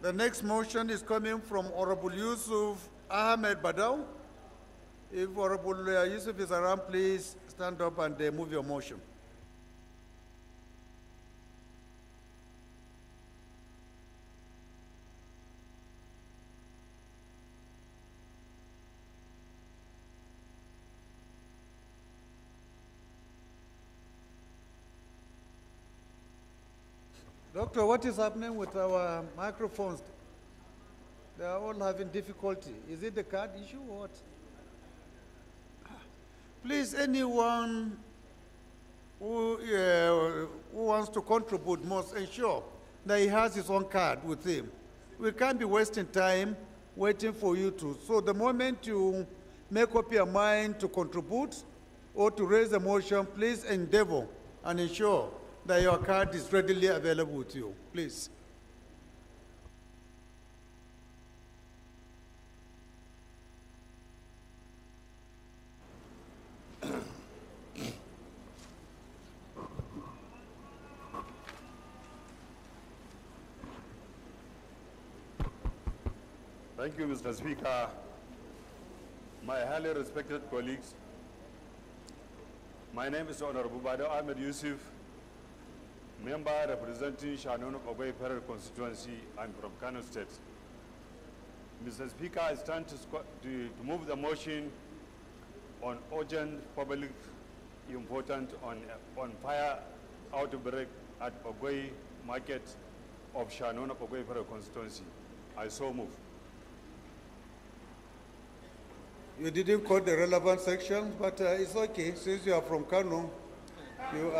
The next motion is coming from Honorable Yusuf Ahmed Badaw. If Honorable Yusuf is around, please stand up and move your motion. Doctor, what is happening with our microphones? They are all having difficulty. Is it the card issue or what? Please, anyone who wants to contribute must ensure that he has his own card with him. We can't be wasting time waiting for you to. So the moment you make up your mind to contribute or to raise a motion, please endeavor and ensure that your card is readily available with you, please. Thank you, Mr. Speaker. My highly respected colleagues, my name is Honorable Badaw Ahmed Yusuf, member representing Shannon Ogoi Federal Constituency. I'm from Kano State. Mr. Speaker, I stand to move the motion on urgent public important on fire outbreak at Ogoi Market of Shannon Ogoi Federal Constituency. I so move. You didn't quote the relevant section, but it's okay. Since you are from Kano, you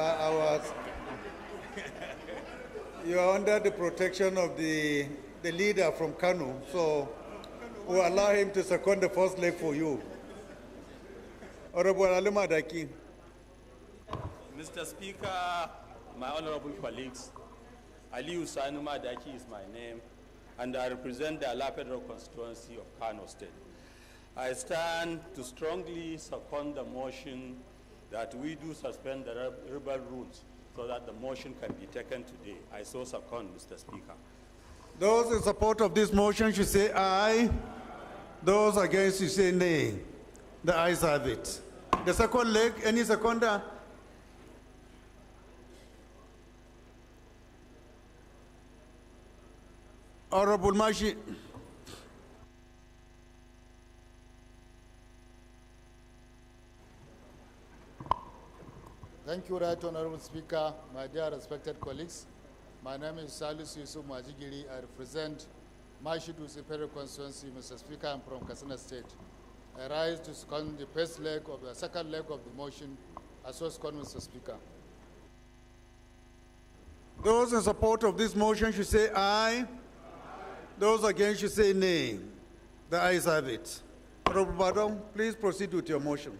are under the protection of the leader from Kano, so we'll allow him to second the first leg for you. Honorable Ali Madaki. Mr. Speaker, my honorable colleagues, Aliyu Sanu Madaki is my name, and I represent the Ala Federal Constituency of Kano State. I stand to strongly second the motion that we do suspend the rebel rules so that the motion can be taken today. I so second, Mr. Speaker. Those in support of this motion should say aye. Those against should say nay. The ayes have it. The second leg, any seconder? Honorable Mashi. Thank you, Right Honorable Speaker, my dear respected colleagues. My name is Salisu Yusuf Majigiri. I represent Mashidu Federal Constituency, Mr. Speaker. I'm from Katsina State. I rise to second the second leg of the motion. I so second, Mr. Speaker. Those in support of this motion should say aye. Those against should say nay. The ayes have it. Honorable Badaw, please proceed with your motion.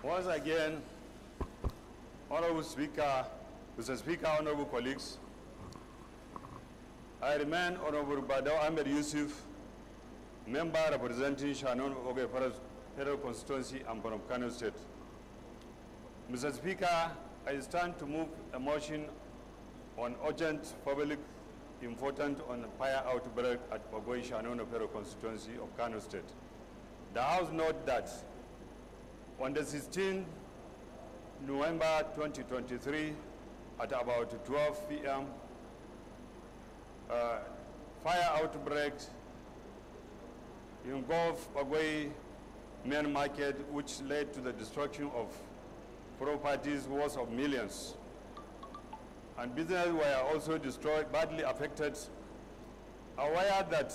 Once again, Honorable Speaker, Mr. Speaker, honorable colleagues, I remain Honorable Badaw Ahmed Yusuf, member representing Shannon Ogoi Federal Constituency. I'm from Kano State. Mr. Speaker, I stand to move a motion on urgent public important on fire outbreak at Ogoi Shannon Federal Constituency of Kano State. The House notes that on the 16th November 2023, at about 12 p.m., fire outbreak engulfed Ogoi main market, which led to the destruction of properties worth of millions. And businesses were also destroyed, badly affected. Aware that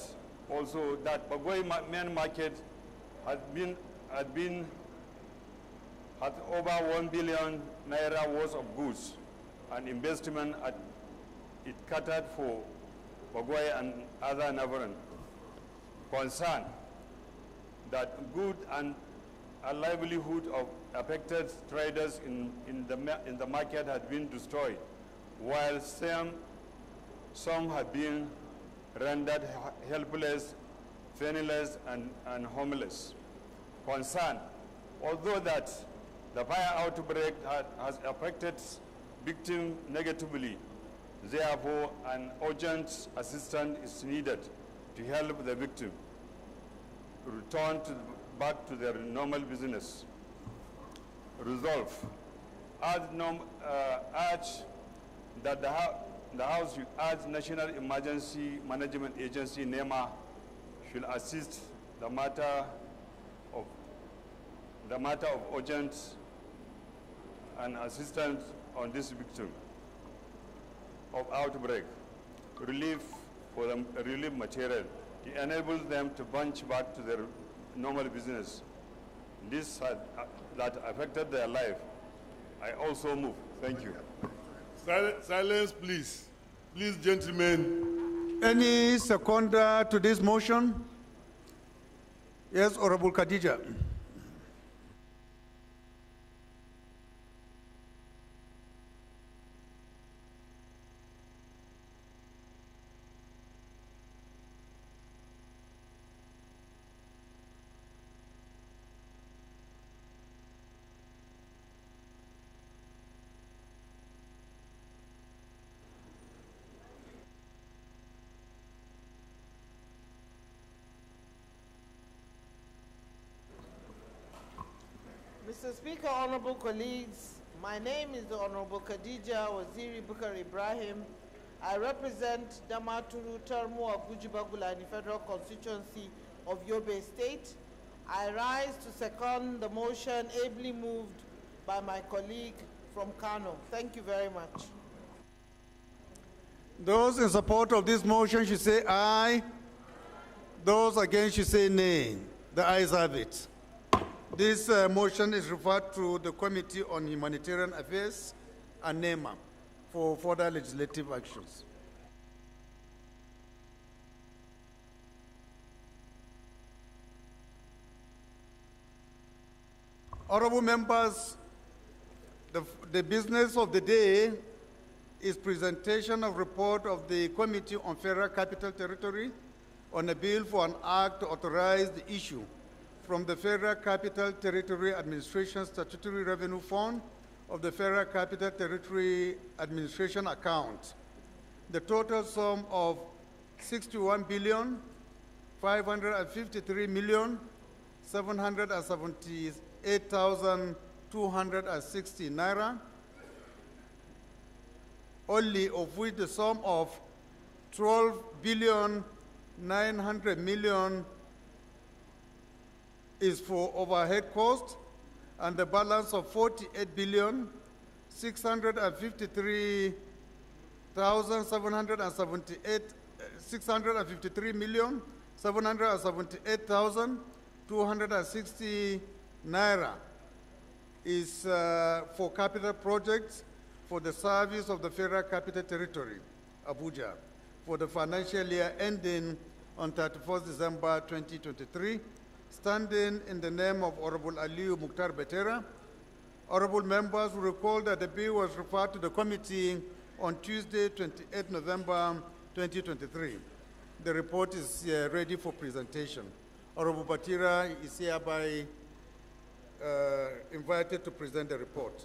also that Ogoi main market had over 1 billion naira worth of goods and investment it catered for Ogoi and other neighboring. Concern that good and a livelihood of affected traders in the market had been destroyed, while some had been rendered helpless, penniless, and homeless. Concern, although that the fire outbreak has affected victims negatively, Therefore, an urgent assistance is needed to help the victim return back to their normal business. Resolve. Urge that the House should urge National Emergency Management Agency, NEMA, should assist the matter of urgent and assistance on this victim of outbreak, relief for the relief material to enable them to bounce back to their normal business. This that affected their life. I also move. Thank you. Silence, please. Please, gentlemen. Any seconder to this motion? Yes, Honorable Khadija. Mr. Speaker, honorable colleagues, my name is the Honorable Khadija Waziri Bukar Ibrahim. I represent Damaturu Tarmua Gujibagulani Federal Constituency of Yobe State. I rise to second the motion ably moved by my colleague from Kano. Thank you very much. Those in support of this motion should say aye. Those against should say nay. The ayes have it. This motion is referred to the Committee on Humanitarian Affairs and NEMA for further legislative actions. Honorable members, the business of the day is presentation of report of the Committee on Federal Capital Territory on a bill for an act to authorize the issue from the Federal Capital Territory Administration Statutory Revenue Fund of the Federal Capital Territory Administration account. The total sum of 61,553,778,260 naira, only of which the sum of 12,900,000,000 is for overhead costs, and the balance of 653,778,260 naira is for capital projects for the service of the Federal Capital Territory, Abuja, for the financial year ending on 31st December 2023, standing in the name of Honorable Aliyu Mukhtar Betera. Honorable members will recall that the bill was referred to the committee on Tuesday, 28 November 2023. The report is ready for presentation. Honorable Betera is hereby invited to present the report.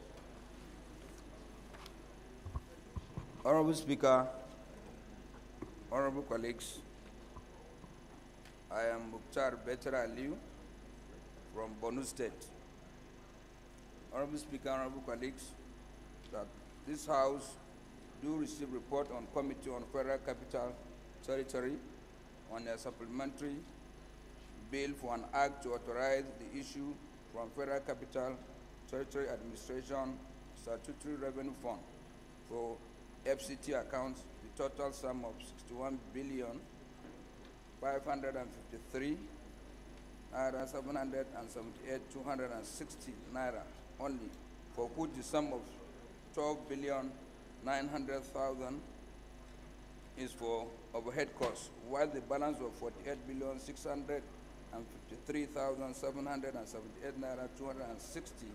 Honorable Speaker, honorable colleagues, I am Mukhtar Betera Aliyu from Borno State. Honorable Speaker, honorable colleagues, that this House do receive report on Committee on Federal Capital Territory on a supplementary bill for an act to authorize the issue from Federal Capital Territory Administration Statutory Revenue Fund for FCT accounts the total sum of 61,553,778,260 naira only, for which the sum of 12,900,000 is for overhead costs, while the balance of 48,653,778 naira 260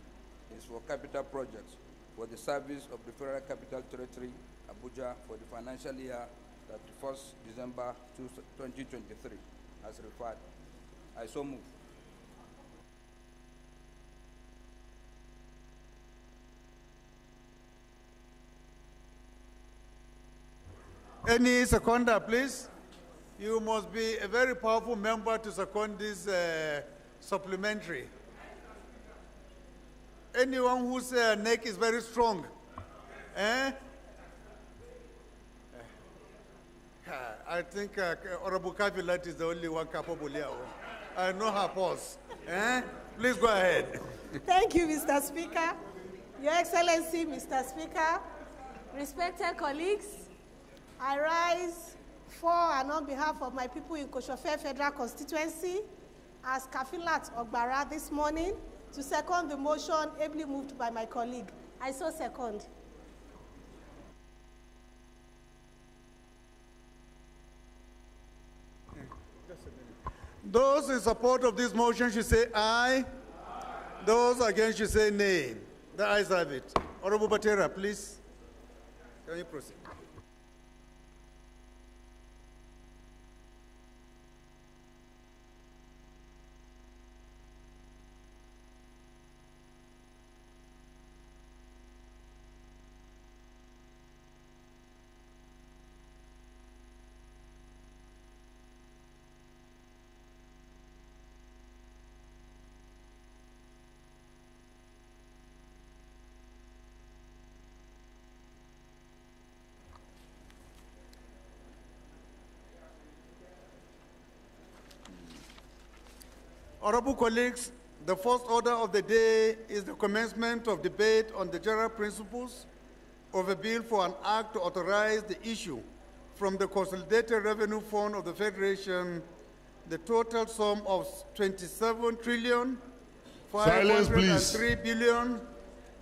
is for capital projects for the service of the Federal Capital Territory, Abuja, for the financial year 31st December 2023, as referred. I so move. Any seconder, please? You must be a very powerful member to second this supplementary. Anyone whose neck is very strong, eh? I think Honorable Kavilat is the only one capable here. I know her pulse. Eh? Please go ahead. Thank you, Mr. Speaker. Your Excellency, Mr. Speaker, respected colleagues, I rise for and on behalf of my people in Koshofe Federal Constituency as Kafilat Ogbara this morning to second the motion ably moved by my colleague. I so second. Those in support of this motion should say aye. Those against should say nay. The ayes have it. Honorable Batera, please. Can you proceed? Honorable colleagues, the first order of the day is the commencement of debate on the general principles of a bill for an act to authorize the issue from the Consolidated Revenue Fund of the Federation the total sum of 27 trillion, 503 billion,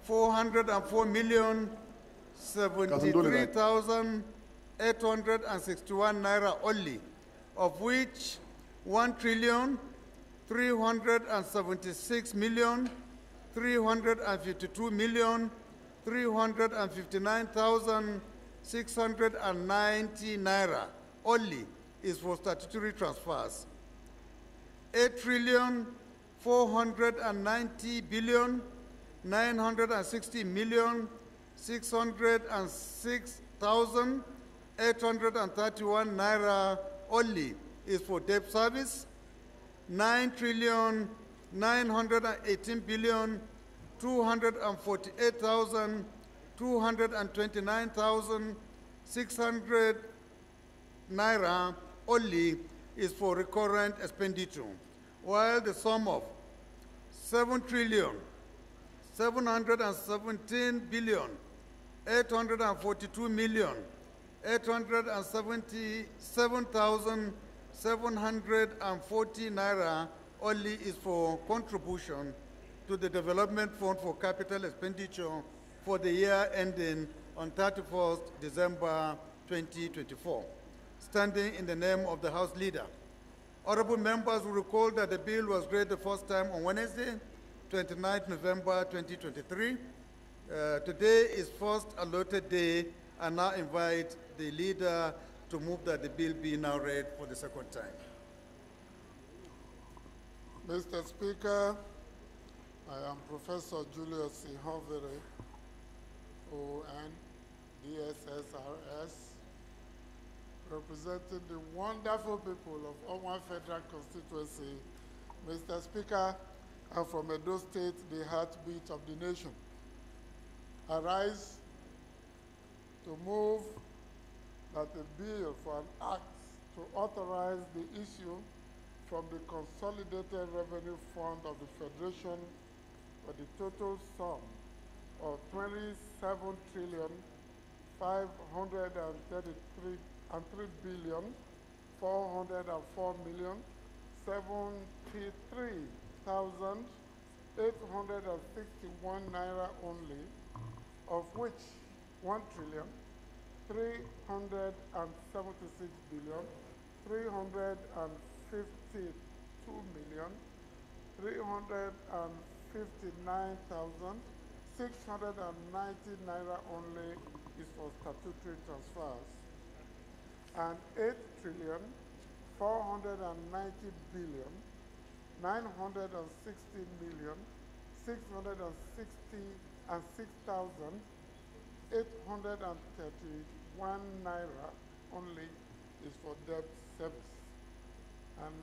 404 million, 73,861 naira only, of which 1 trillion, 376 million, 352 million, 359,690 naira only is for statutory transfers. 8 trillion, 490 billion, 960 million, 606,831 naira only is for debt service. 9 trillion, 918 billion, 248,229,600 naira only is for recurrent expenditure, while the sum of 7 trillion, 717 billion, 842 million, 877,740 naira only is for contribution to the Development Fund for Capital Expenditure for the year ending on 31st December 2024, standing in the name of the House Leader. Honorable members will recall that the bill was read the first time on Wednesday, 29th November 2023. Today is first allotted day. I now invite the leader to move that the bill be now read for the second time. Mr. Speaker, I am Professor Julius Ihovere, ON, DSSRS, representing the wonderful people of Owan Federal Constituency. Mr. Speaker, I'm from Edo State, the heartbeat of the nation. I rise to move that a bill for an act to authorize the issue from the Consolidated Revenue Fund of the Federation for the total sum of 27 trillion 533 billion 404 million 73,861 naira only, of which 1 trillion 376 billion 352 million 359,690 naira only is for statutory transfers, and 8 trillion 490 billion 960 million 660 and 6,831 naira only is for debt service, and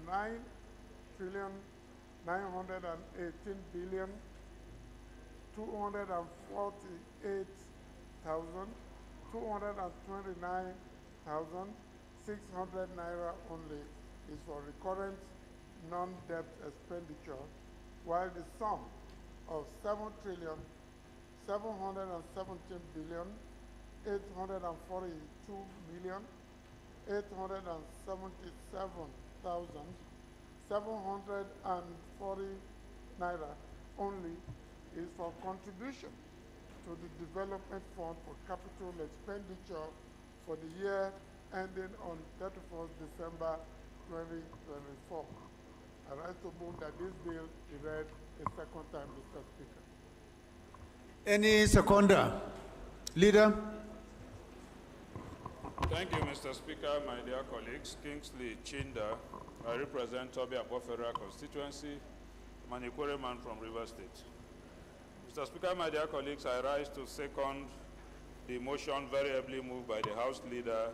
9,918,248,229,600 naira only is for recurrent non-debt expenditure, while the sum of 7,842,877,740 naira only is for contribution to the Development Fund for capital expenditure for the year ending on 31st December 2024. I rise to move that this bill be read a second time, Mr. Speaker. Any seconder? Leader? Thank you, Mr. Speaker, my dear colleagues. Kingsley Chinda, I represent Toby Abo Federal Constituency, Manikwere man from River State. Mr. Speaker, my dear colleagues, I rise to second the motion very ably moved by the House Leader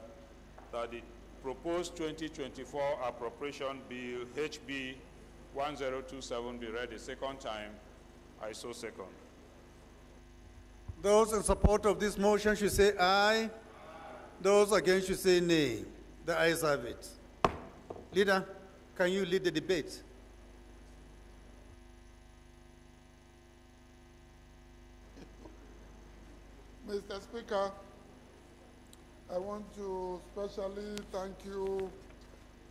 that the proposed 2024 appropriation bill HB 1027 be read a second time. I so second. Those in support of this motion should say aye. Those against should say nay. The ayes have it. Leader, can you lead the debate? Mr. Speaker, I want to specially thank you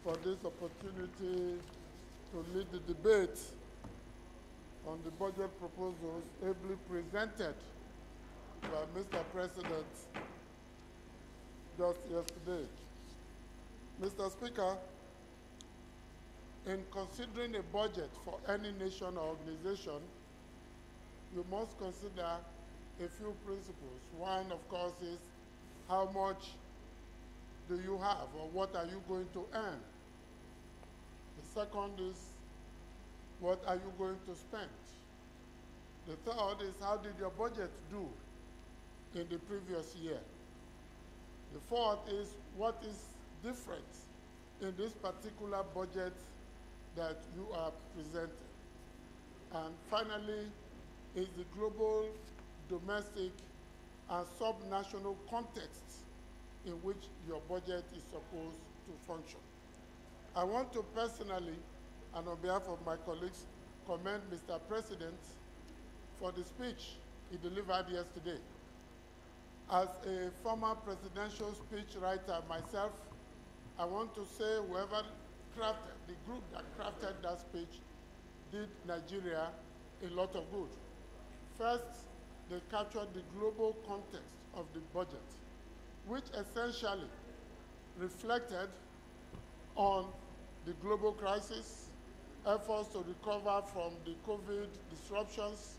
for this opportunity to lead the debate on the budget proposals ably presented by Mr. President just yesterday. Mr. Speaker, in considering a budget for any nation or organization, you must consider a few principles. One, of course, is how much do you have or what are you going to earn? The second is what are you going to spend? The third is how did your budget do in the previous year? The fourth is what is different in this particular budget that you are presenting? And finally, is the global, domestic, and subnational context in which your budget is supposed to function. I want to personally, and on behalf of my colleagues, commend Mr. President for the speech he delivered yesterday. As a former presidential speech writer myself, I want to say whoever crafted, the group that crafted that speech did Nigeria a lot of good. First, they captured the global context of the budget, which essentially reflected on the global crisis, efforts to recover from the COVID disruptions,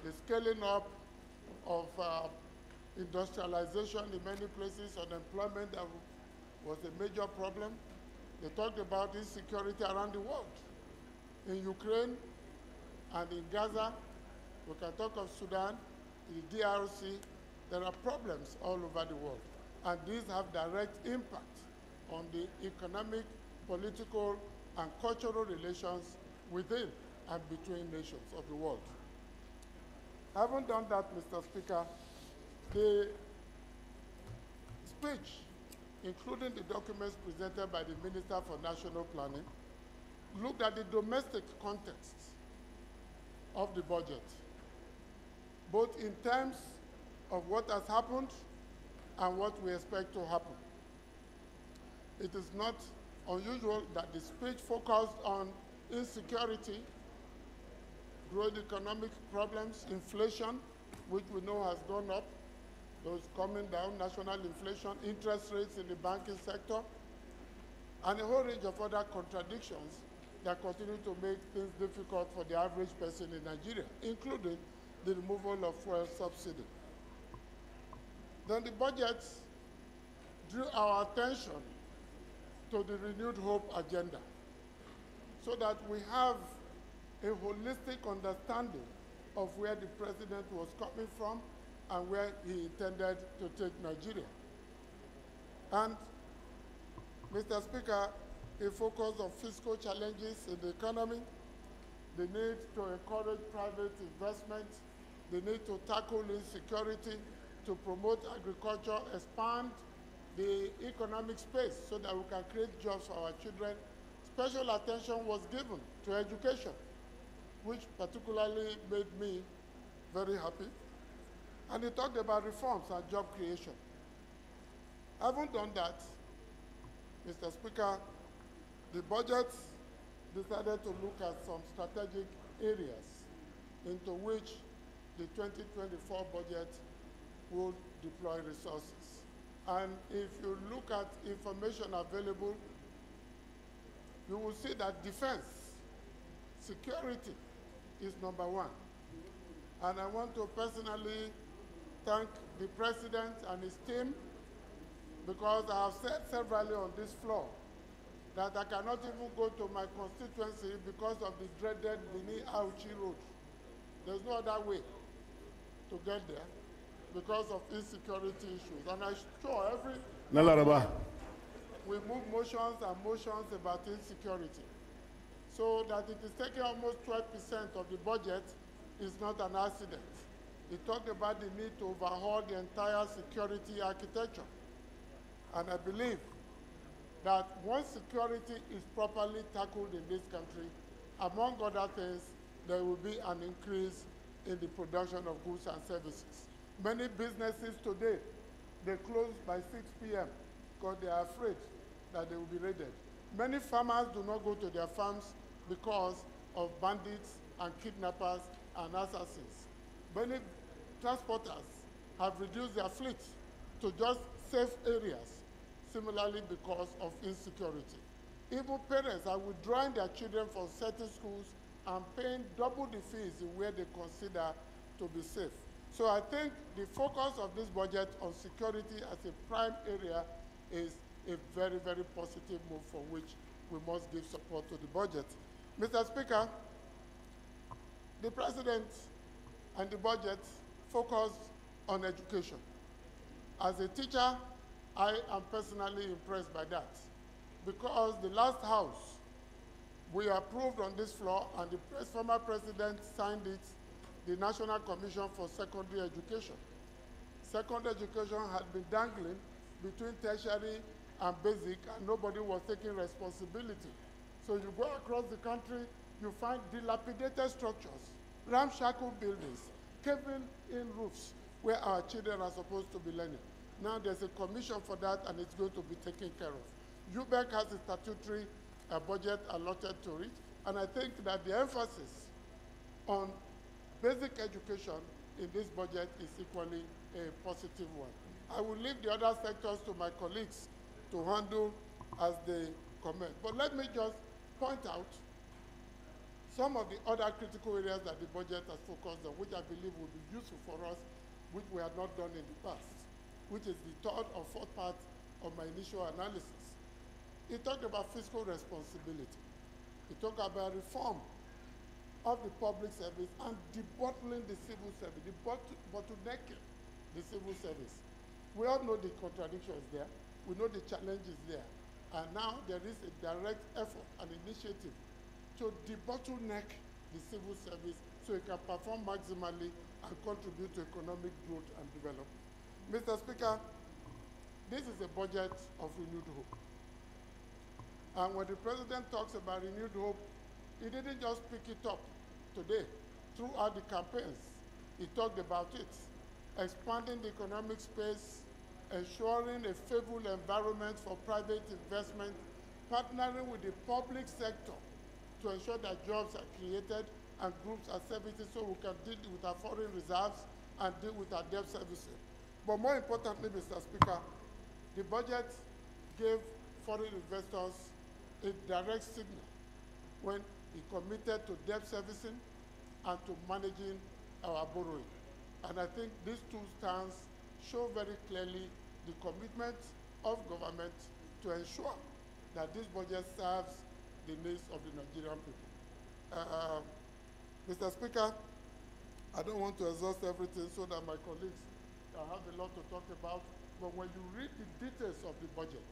the scaling up of industrialization in many places, unemployment that was a major problem. They talked about insecurity around the world. In Ukraine and in Gaza, we can talk of Sudan, the DRC, there are problems all over the world. And these have direct impact on the economic, political, and cultural relations within and between nations of the world. Having done that, Mr. Speaker, the speech, including the documents presented by the Minister for National Planning, looked at the domestic context of the budget, both in terms of what has happened and what we expect to happen. It is not unusual that the speech focused on insecurity, growing economic problems, inflation, which we know has gone up, those coming down, national inflation, interest rates in the banking sector, and a whole range of other contradictions that continue to make things difficult for the average person in Nigeria, including the removal of fuel subsidy. Then the budget drew our attention to the renewed hope agenda so that we have a holistic understanding of where the president was coming from and where he intended to take Nigeria. And Mr. Speaker, a focus on fiscal challenges in the economy, the need to encourage private investment, the need to tackle insecurity, to promote agriculture, expand the economic space so that we can create jobs for our children. Special attention was given to education, which particularly made me very happy. And he talked about reforms and job creation. Having done that, Mr. Speaker, the budget decided to look at some strategic areas into which the 2024 budget will deploy resources. And if you look at information available, you will see that defense, security is number one. And I want to personally thank the President and his team, because I have said severally on this floor that I cannot even go to my constituency because of the dreaded Bini Auchi Road. There's no other way to get there because of insecurity issues. And I'm sure we move motions and motions about insecurity. So that it is taking almost 12% of the budget is not an accident. He talked about the need to overhaul the entire security architecture. And I believe that once security is properly tackled in this country, among other things, there will be an increase in the production of goods and services. Many businesses today, they close by 6 p.m. because they are afraid that they will be raided. Many farmers do not go to their farms because of bandits and kidnappers and assassins. Many transporters have reduced their fleet to just safe areas, similarly because of insecurity. Even parents are withdrawing their children from certain schools and paying double the fees in where they consider to be safe. So I think the focus of this budget on security as a prime area is a very, very positive move for which we must give support to the budget. Mr. Speaker, the President and the budget focus on education. As a teacher, I am personally impressed by that, because the last house we approved on this floor, and the former president signed it, the National Commission for Secondary Education. Secondary education had been dangling between tertiary and basic, and nobody was taking responsibility. So you go across the country, you find dilapidated structures, ramshackle buildings, caving-in roofs, where our children are supposed to be learning. Now there's a commission for that, and it's going to be taken care of. UBEC has a statutory budget allotted to it, and I think that the emphasis on basic education in this budget is equally a positive one. I will leave the other sectors to my colleagues to handle as they comment. But let me just point out some of the other critical areas that the budget has focused on, which I believe will be useful for us, which we have not done in the past, which is the third or fourth part of my initial analysis. He talked about fiscal responsibility. He talked about reform of the public service and debottling the civil service, bottlenecking the civil service. We all know the contradictions there. We know the challenges there. And now there is a direct effort and initiative to debottleneck the civil service so it can perform maximally and contribute to economic growth and development. Mr. Speaker, this is a budget of renewed hope. And when the President talks about renewed hope, he didn't just pick it up today. Throughout the campaigns, he talked about it. Expanding the economic space, ensuring a favorable environment for private investment, partnering with the public sector to ensure that jobs are created and groups are services so we can deal with our foreign reserves and deal with our debt servicing. But more importantly, Mr. Speaker, the budget gave foreign investors a direct signal when he committed to debt servicing and to managing our borrowing. And I think these two stands show very clearly the commitment of government to ensure that this budget serves the needs of the Nigerian people. Mr. Speaker, I don't want to exhaust everything so that my colleagues can have a lot to talk about, but when you read the details of the budget,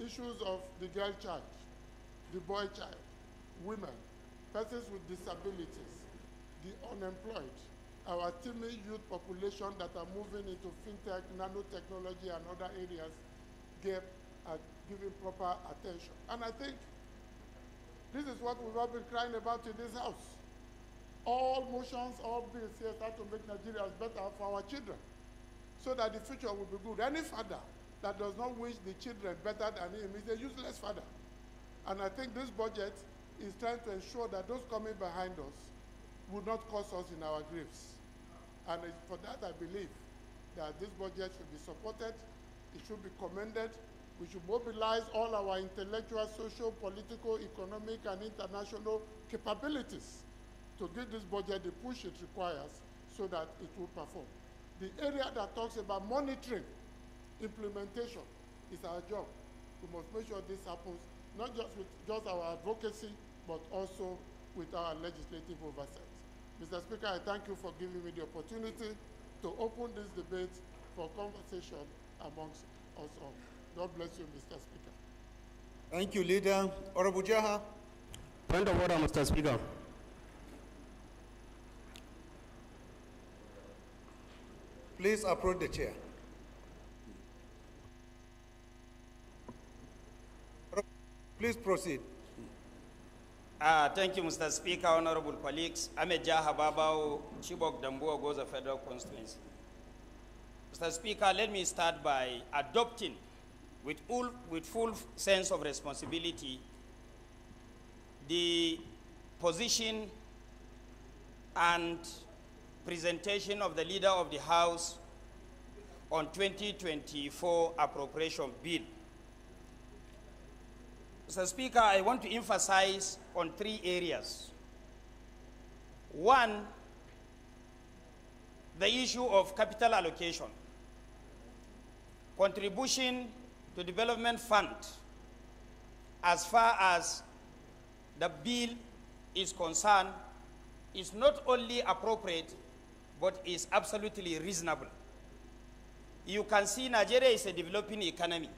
issues of the girl child, the boy child, women, persons with disabilities, the unemployed, our teeming youth population that are moving into fintech, nanotechnology, and other areas are given proper attention. And I think this is what we've all been crying about in this house. All motions, all bills here start to make Nigeria better for our children, so that the future will be good. Any father that does not wish the children better than him is a useless father. And I think this budget is trying to ensure that those coming behind us will not cause us in our graves. And for that, I believe that this budget should be supported, it should be commended. We should mobilize all our intellectual, social, political, economic, and international capabilities to give this budget the push it requires so that it will perform. The area that talks about monitoring implementation is our job. We must make sure this happens, not just with our advocacy, but also with our legislative oversight. Mr. Speaker, I thank you for giving me the opportunity to open this debate for conversation amongst us all. God bless you, Mr. Speaker. Thank you, Leader. Honorable Jaha. Point of order, Mr. Speaker. Please approach the chair. Please proceed. Thank you, Mr. Speaker, honorable colleagues. Ahmed Jaha Babao, Chibok Dambuwa Goza Federal Constituency. Mr. Speaker, let me start by adopting with full sense of responsibility the position and presentation of the Leader of the House on 2024 appropriation bill. Mr. Speaker, I want to emphasize on 3 areas. One, the issue of capital allocation, contribution to development fund as far as the bill is concerned is not only appropriate, but is absolutely reasonable. You can see Nigeria is a developing economy.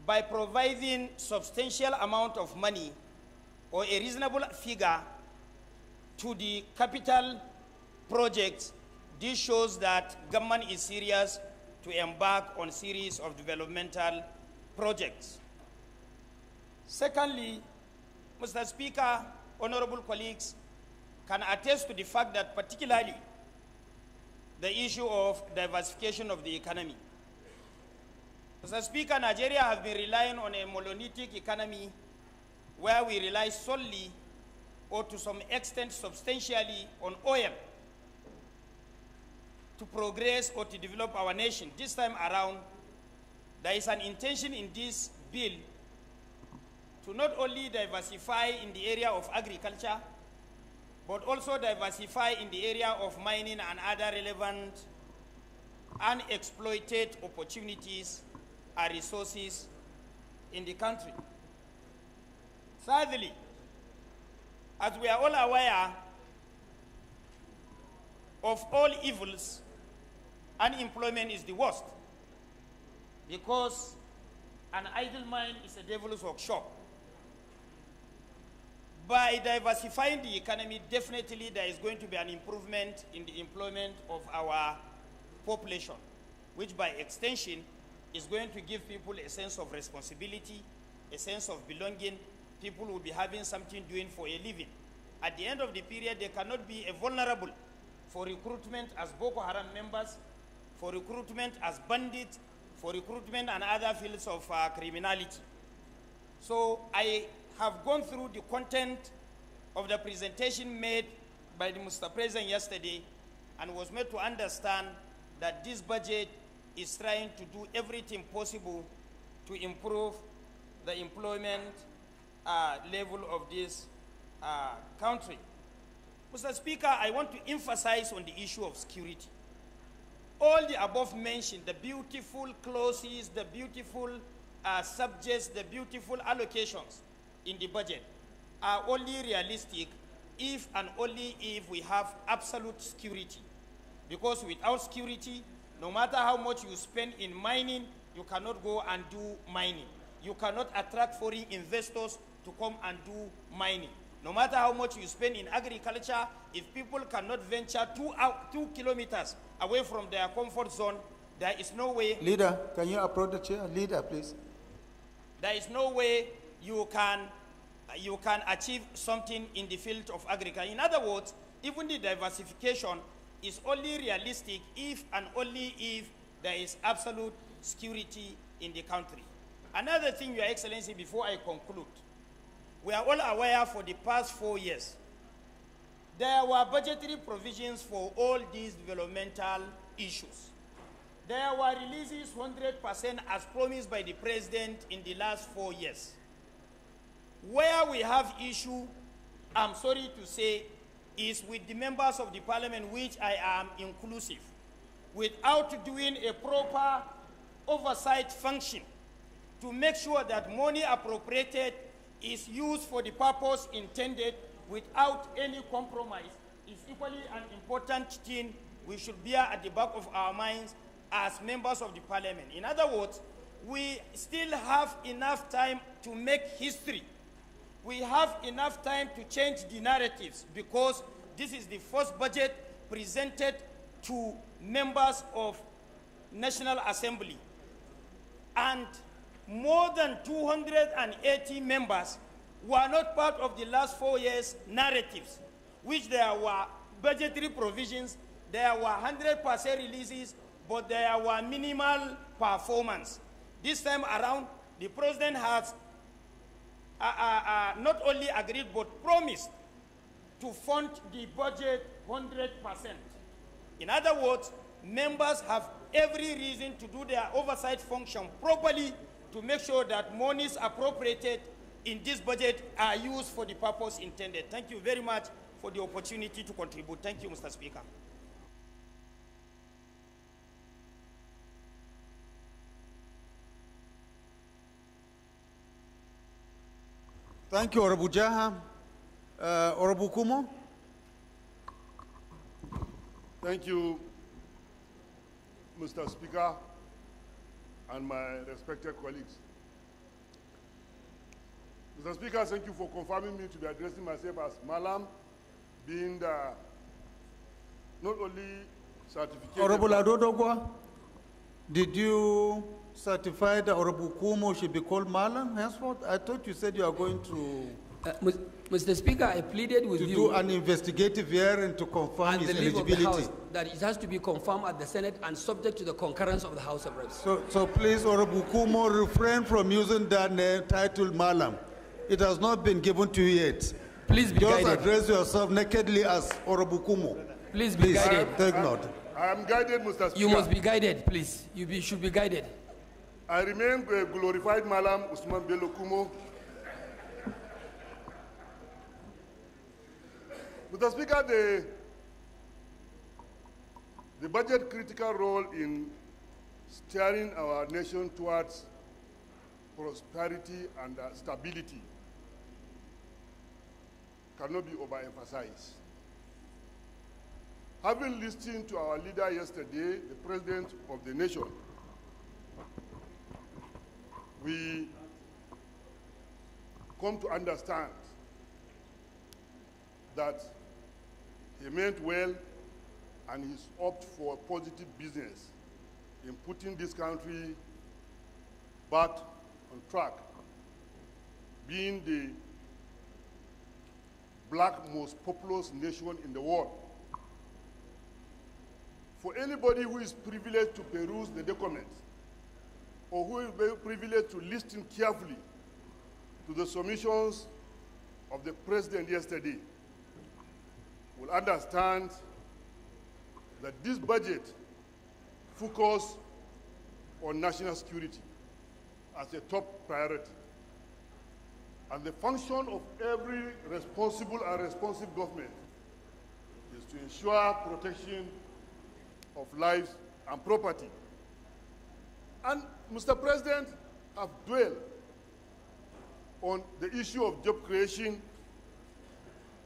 By providing substantial amount of money or a reasonable figure to the capital projects, this shows that government is serious to embark on a series of developmental projects. Secondly, Mr. Speaker, honorable colleagues, can attest to the fact that particularly the issue of diversification of the economy. Mr. Speaker, Nigeria has been relying on a monolithic economy where we rely solely or to some extent substantially on oil to progress or to develop our nation. This time around, there is an intention in this bill to not only diversify in the area of agriculture, but also diversify in the area of mining and other relevant unexploited opportunities and resources in the country. Thirdly, as we are all aware, of all evils, unemployment is the worst, because an idle mind is a devil's workshop. By diversifying the economy, definitely there is going to be an improvement in the employment of our population, which by extension is going to give people a sense of responsibility, a sense of belonging. People will be having something doing for a living. At the end of the period, they cannot be vulnerable for recruitment as Boko Haram members, for recruitment as bandits, for recruitment and other fields of criminality. So I have gone through the content of the presentation made by the Mr. President yesterday and was made to understand that this budget is trying to do everything possible to improve the employment level of this country. Mr. Speaker, I want to emphasize on the issue of security. All the above mentioned, the beautiful clauses, the beautiful subjects, the beautiful allocations in the budget are only realistic if and only if we have absolute security. Because without security, No matter how much you spend in mining, you cannot go and do mining. You cannot attract foreign investors to come and do mining. No matter how much you spend in agriculture, if people cannot venture 2 kilometers away from their comfort zone, there is no way. Leader, can you approach the chair? Leader, please. There is no way you can achieve something in the field of agriculture. In other words, even the diversification is only realistic if and only if there is absolute security in the country. Another thing, Your Excellency, before I conclude, we are all aware for the past 4 years, there were budgetary provisions for all these developmental issues. There were releases 100% as promised by the President in the last 4 years. Where we have issue, I'm sorry to say, is with the members of the Parliament, which I am inclusive, without doing a proper oversight function to make sure that money appropriated is used for the purpose intended without any compromise is equally an important thing we should bear at the back of our minds as members of the Parliament. In other words, we still have enough time to make history. We have enough time to change the narratives because this is the first budget presented to members of National Assembly. And more than 280 members were not part of the last 4 years' narratives, which there were budgetary provisions, there were 100% releases, but there were minimal performance. This time around, the President has not only agreed but promised to fund the budget 100%. In other words, members have every reason to do their oversight function properly to make sure that monies appropriated in this budget are used for the purpose intended. Thank you very much for the opportunity to contribute. Thank you, Mr. Speaker. Thank you, Honorable Jaha. Honorable Kumo. Thank you, Mr. Speaker, and my respected colleagues. Mr. Speaker, thank you for confirming me to be addressing myself as Malam, being the not only certificated... Honorable Adodogwa, did you certify that Honorable Kumo should be called Malam henceforth? I thought you said you are going to... Mr. Speaker, I pleaded with you to do an investigative hearing to confirm his eligibility. House, that it has to be confirmed at the Senate and subject to the concurrence of the House of Reps. So please, Honorable Kumo, refrain from using that name titled Malam. It has not been given to you yet. Please be guided. Just address yourself nakedly as Honorable Kumo. Please be guided. Take note. I am guided, Mr. Speaker. You must be guided, please. You should be guided. I remain glorified Malam Usman Bello Kumo. Mr. Speaker, the budget critical role in steering our nation towards prosperity and stability cannot be overemphasized. Having listened to our leader yesterday, the President of the nation, we come to understand that he meant well and he's opted for positive business in putting this country back on track, being the black most populous nation in the world. For anybody who is privileged to peruse the documents or who is very privileged to listen carefully to the submissions of the President yesterday, will understand that this budget focuses on national security as a top priority. And the function of every responsible and responsive government is to ensure protection of lives and property. And Mr. President have dwelled on the issue of job creation,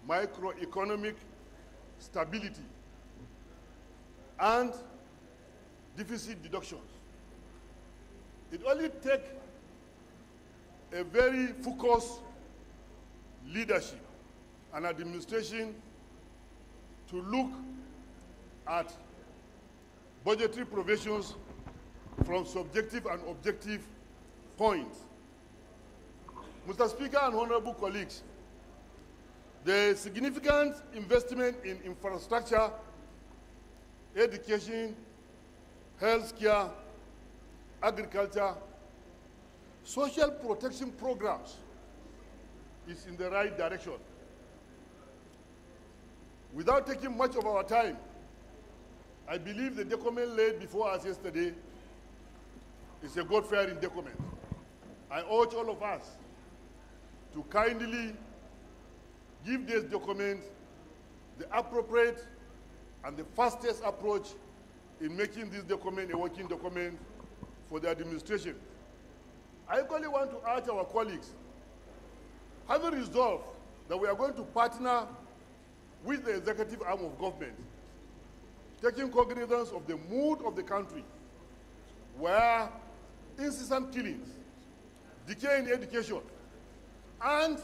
microeconomic stability, and deficit deductions. It only takes a very focused leadership and administration to look at budgetary provisions from subjective and objective points. Mr. Speaker and honorable colleagues, the significant investment in infrastructure, education, healthcare, agriculture, social protection programs is in the right direction. Without taking much of our time, I believe the document laid before us yesterday is a God-fearing document. I urge all of us to kindly give this document the appropriate and the fastest approach in making this document a working document for the administration. I equally want to urge our colleagues, having resolved that we are going to partner with the executive arm of government, taking cognizance of the mood of the country, where incessant killings, decay in education, and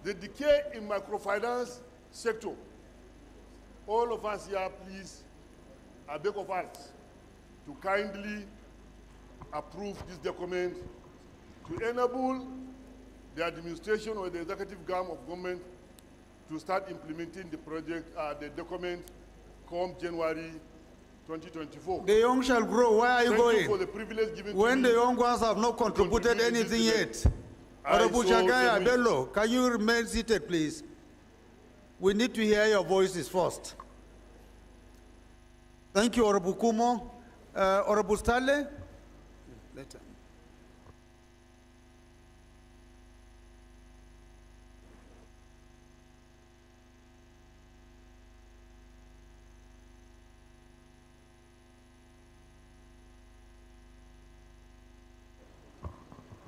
the decay in microfinance sector. All of us here, please, I beg of us to kindly approve this document to enable the administration or the executive arm of government to start implementing the project, the document, come January 2024. The young shall grow. Where are you going? Thank you for the privilege given when to the me. young ones have not contributed anything yet. Honorable so Chagaya submit. Bello, can you remain seated, please? We need to hear your voices first. Thank you, Honorable Kumo. Honorable Stanley? Later.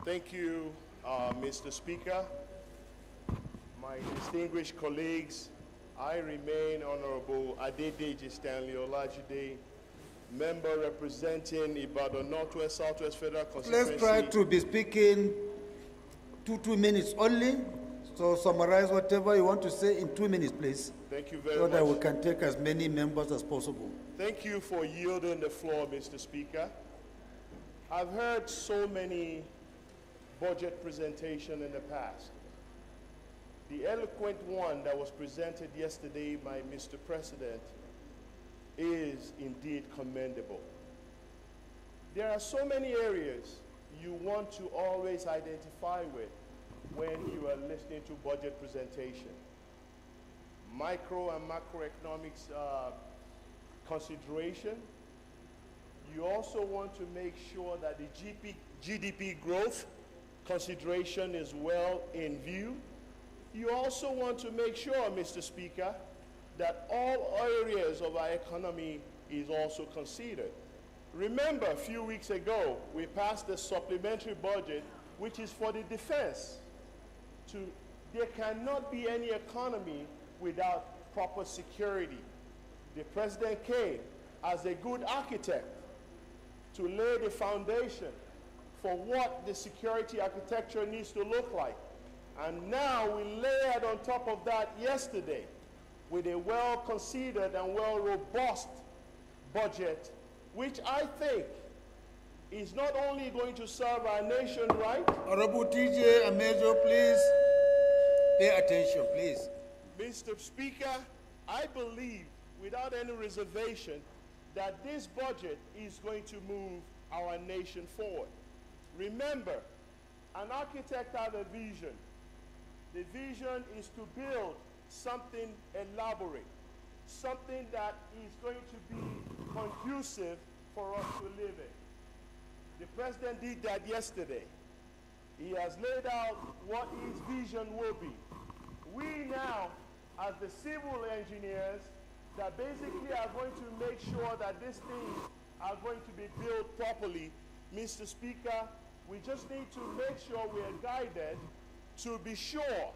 Thank you, Mr. Speaker. My distinguished colleagues, I remain Honorable Adedeji Stanley Olajide, member representing Ibadan Northwest Southwest Federal Constituency. Let's try to be speaking 2 minutes only. So summarize whatever you want to say in 2 minutes, please. Thank you very so much. that we can take as many members as possible. Thank you for yielding the floor, Mr. Speaker. I've heard so many budget presentation in the past. The eloquent one that was presented yesterday by Mr. President is indeed commendable. There are so many areas you want to always identify with when you are listening to budget presentation. Micro and macroeconomics consideration. You also want to make sure that the GDP growth consideration is well in view. You also want to make sure, Mr. Speaker, that all areas of our economy is also considered. Remember, a few weeks ago, we passed a supplementary budget which is for the defense. There cannot be any economy without proper security. The President came as a good architect to lay the foundation for what the security architecture needs to look like. And now we layered on top of that yesterday with a well-considered and well-robust budget, which I think is not only going to serve our nation right. Honorable TJ Amejo, please pay attention, please. Mr. Speaker, I believe without any reservation that this budget is going to move our nation forward. Remember, an architect had a vision. The vision is to build something elaborate, something that is going to be conducive for us to live in. The President did that yesterday. He has laid out what his vision will be. We now, as the civil engineers, that basically are going to make sure that these things are going to be built properly. Mr. Speaker, we just need to make sure we are guided to be sure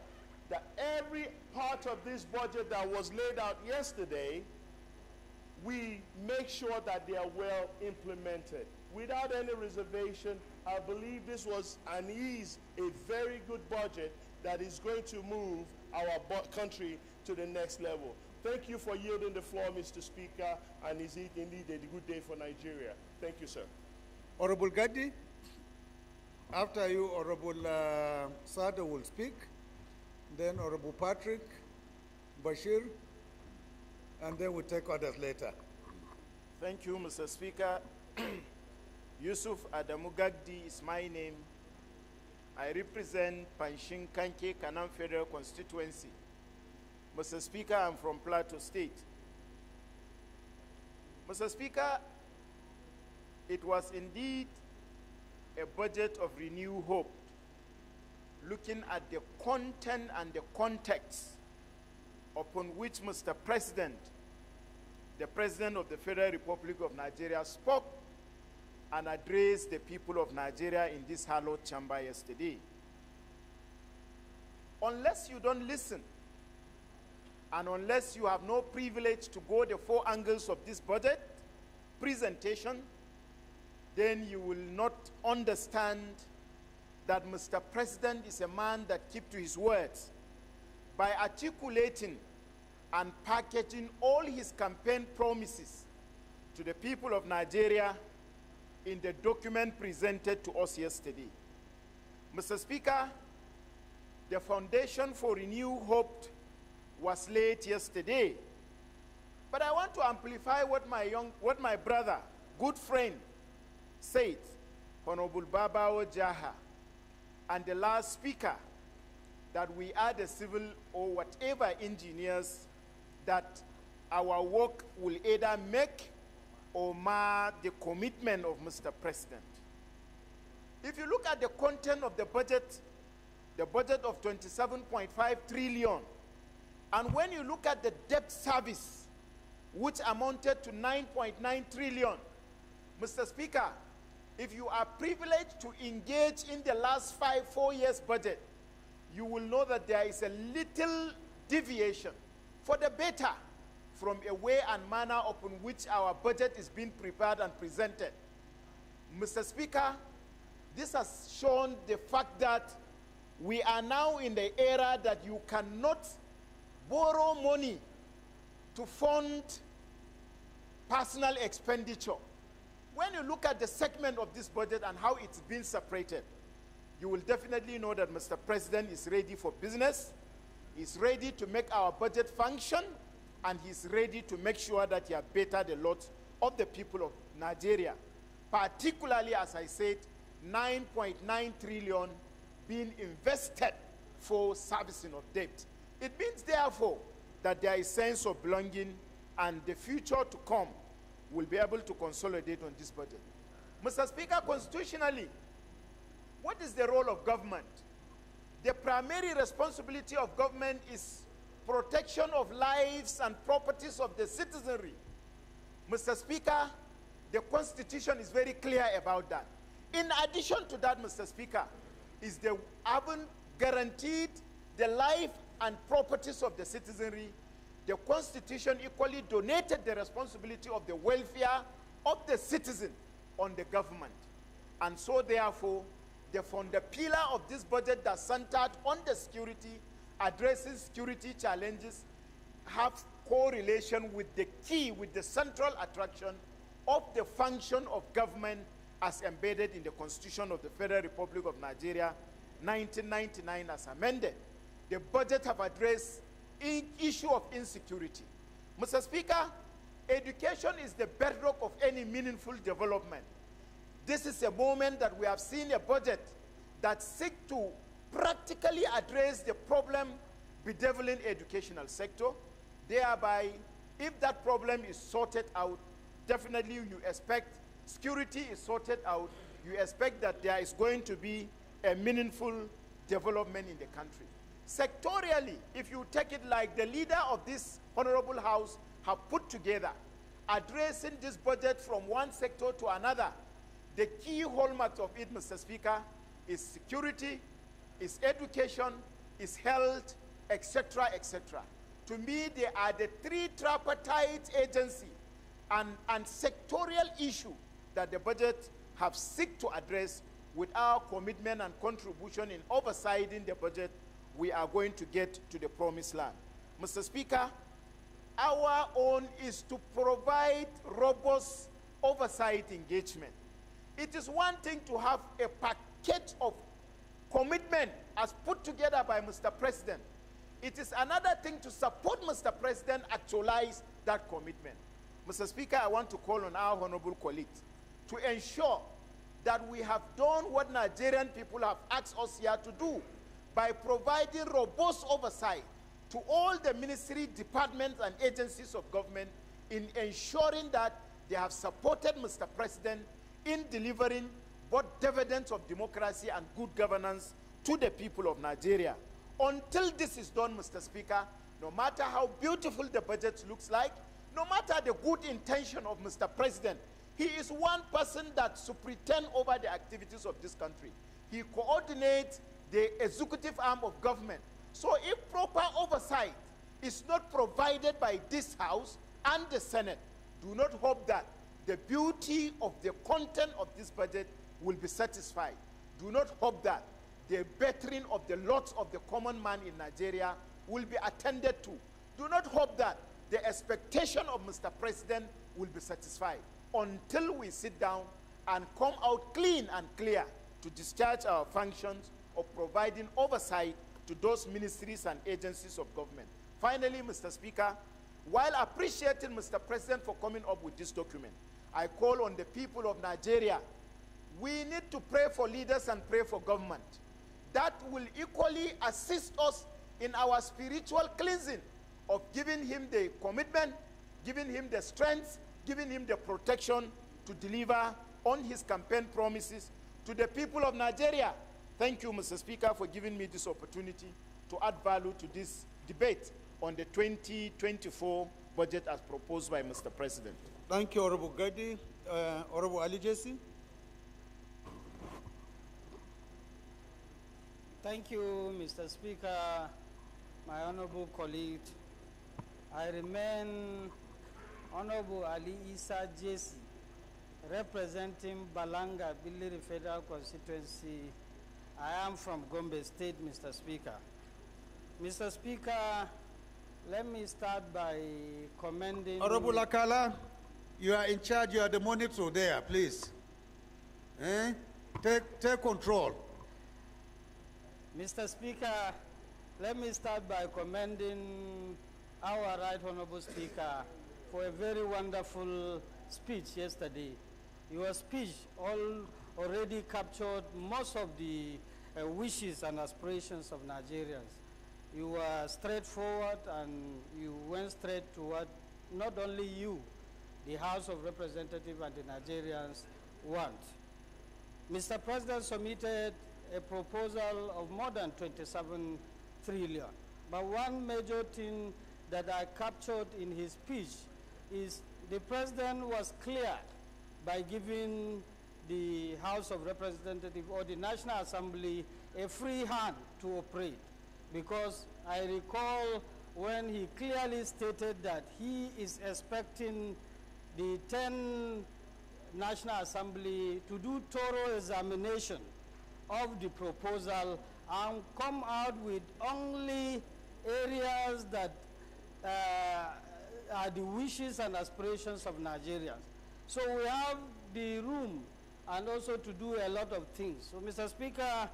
that every part of this budget that was laid out yesterday we make sure that they are well implemented. Without any reservation, I believe this was and is a very good budget that is going to move our country to the next level. Thank you for yielding the floor, Mr. Speaker, and is it indeed a good day for Nigeria? Thank you, sir. Honorable Gadi, after you, Honorable Sada will speak, then Honorable Patrick, Bashir, and then we'll take others later. Thank you, Mr. Speaker. Yusuf Adamu Gagdi is my name. I represent Panshin Kanke Kanam Federal Constituency. Mr. Speaker, I'm from Plateau State. Mr. Speaker, it was indeed a budget of renewed hope, looking at the content and the context upon which Mr. President, the President of the Federal Republic of Nigeria, spoke and addressed the people of Nigeria in this hallowed chamber yesterday. Unless you don't listen, and unless you have no privilege to go the four angles of this budget presentation, then you will not understand that Mr. President is a man that keeps to his words by articulating and packaging all his campaign promises to the people of Nigeria in the document presented to us yesterday. Mr. Speaker, the foundation for renewed hope was laid yesterday. But I want to amplify what my brother, good friend, said, Honorable Babao Jaha, and the last speaker, that we are the civil or whatever engineers that our work will either make or mar the commitment of Mr. President. If you look at the content of the budget of 27.5 trillion, and when you look at the debt service, which amounted to 9.9 trillion, Mr. Speaker, if you are privileged to engage in the last 4 years budget, you will know that there is a little deviation for the better from a way and manner upon which our budget is being prepared and presented. Mr. Speaker, this has shown the fact that we are now in the era that you cannot borrow money to fund personal expenditure. When you look at the segment of this budget and how it's been separated, you will definitely know that Mr. President is ready for business, he's ready to make our budget function, and he's ready to make sure that he has bettered the lot of the people of Nigeria. Particularly, as I said, 9.9 trillion being invested for servicing of debt. It means, therefore, that there is sense of belonging, and the future to come will be able to consolidate on this budget. Mr. Speaker, constitutionally, what is the role of government? The primary responsibility of government is protection of lives and properties of the citizenry. Mr. Speaker, the Constitution is very clear about that. In addition to that, Mr. Speaker, is the having guaranteed the life and properties of the citizenry. The Constitution equally donated the responsibility of the welfare of the citizen on the government. And so, therefore, the pillar of this budget that centered on the security, addressing security challenges, have correlation with the key, with the central attraction of the function of government as embedded in the Constitution of the Federal Republic of Nigeria, 1999 as amended. The budget have addressed the issue of insecurity. Mr. Speaker, education is the bedrock of any meaningful development. This is a moment that we have seen a budget that seeks to practically address the problem bedeviling educational sector. Thereby, if that problem is sorted out, definitely you expect security is sorted out, you expect that there is going to be a meaningful development in the country. Sectorially, if you take it like the leader of this honorable house have put together, addressing this budget from one sector to another, the key hallmarks of it, Mr. Speaker, is security, is education, is health, etc., etc. To me, they are the three tripartite agencies and sectorial issue that the budget have seek to address. With our commitment and contribution in oversighting the budget, we are going to get to the promised land. Mr. Speaker, our own is to provide robust oversight engagement. It is one thing to have a package of commitment as put together by Mr. President. It is another thing to support Mr. President actualize that commitment. Mr. Speaker, I want to call on our honorable colleagues to ensure that we have done what Nigerian people have asked us here to do by providing robust oversight to all the ministry, departments, and agencies of government in ensuring that they have supported Mr. President in delivering both dividends of democracy and good governance to the people of Nigeria. Until this is done, Mr. Speaker, no matter how beautiful the budget looks like, no matter the good intention of Mr. President, he is one person that superintends over the activities of this country. He coordinates the executive arm of government. So if proper oversight is not provided by this House and the Senate, do not hope that the beauty of the content of this budget will be satisfied. Do not hope that the bettering of the lots of the common man in Nigeria will be attended to. Do not hope that the expectation of Mr. President will be satisfied until we sit down and come out clean and clear to discharge our functions of providing oversight to those ministries and agencies of government. Finally, Mr. Speaker, while appreciating Mr. President for coming up with this document, I call on the people of Nigeria. We need to pray for leaders and pray for government. That will equally assist us in our spiritual cleansing of giving him the commitment, giving him the strength, giving him the protection to deliver on his campaign promises to the people of Nigeria. Thank you, Mr. Speaker, for giving me this opportunity to add value to this debate on the 2024 budget as proposed by Mr. President. Thank you, Honorable Gadi. Honorable Ali Jesse. Thank you, Mr. Speaker, my honorable colleague. I remain Honorable Ali Issa Jesse, representing Balanga Billiri Federal Constituency. I am from Gombe State, Mr. Speaker. Mr. Speaker, let me start by commending... Honorable Akala, you are in charge, you are the monitor there, please. Take control. Mr. Speaker, let me start by commending our Right Honorable Speaker for a very wonderful speech yesterday. Your speech already captured most of the wishes and aspirations of Nigerians. You were straightforward and you went straight to what not only you, the House of Representatives and the Nigerians want. Mr. President submitted a proposal of more than 27 trillion. But one major thing that I captured in his speech is the President was clear by giving the House of Representatives or the National Assembly a free hand to operate. Because I recall when he clearly stated that he is expecting the 10 National Assembly to do thorough examination of the proposal and come out with only areas that are the wishes and aspirations of Nigerians. So we have the room and also to do a lot of things. So Mr. Speaker,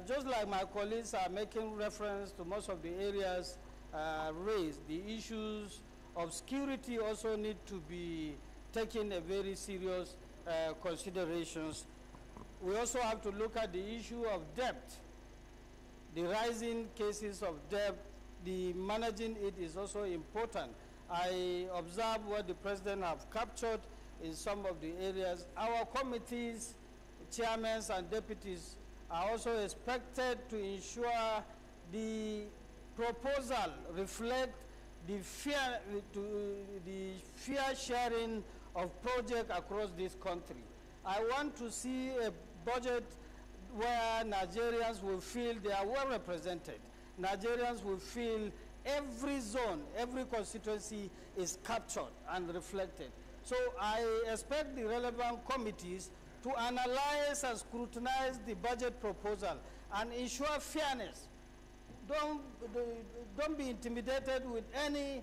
just like my colleagues are making reference to most of the areas raised, the issues of security also need to be taken a very serious considerations. We also have to look at the issue of debt. The rising cases of debt, the managing it is also important. I observe what the President have captured in some of the areas. Our committees, chairmen and deputies are also expected to ensure the proposal reflect the fair sharing of projects across this country. I want to see a budget where Nigerians will feel they are well represented. Nigerians will feel every zone, every constituency is captured and reflected. So I expect the relevant committees to analyze and scrutinize the budget proposal and ensure fairness. Don't be intimidated with any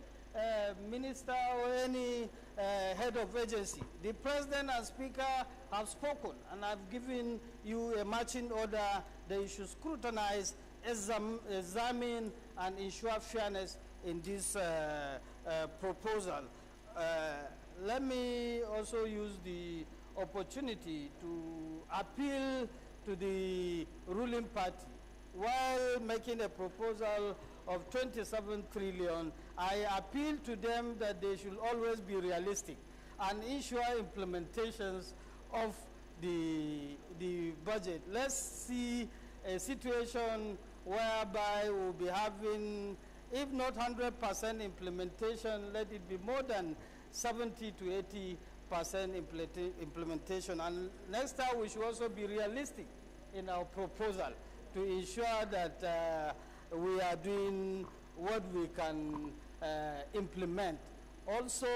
minister or any head of agency. The president and speaker have spoken, and I've given you a marching order that you should scrutinize, examine, and ensure fairness in this proposal. Let me also use the opportunity to appeal to the ruling party. While making a proposal of 27 trillion, I appeal to them that they should always be realistic and ensure implementations of the budget. Let's see a situation whereby we'll be having, if not 100% implementation, let it be more than 70 to 80% implementation. And next time we should also be realistic in our proposal to ensure that we are doing what we can implement. Also,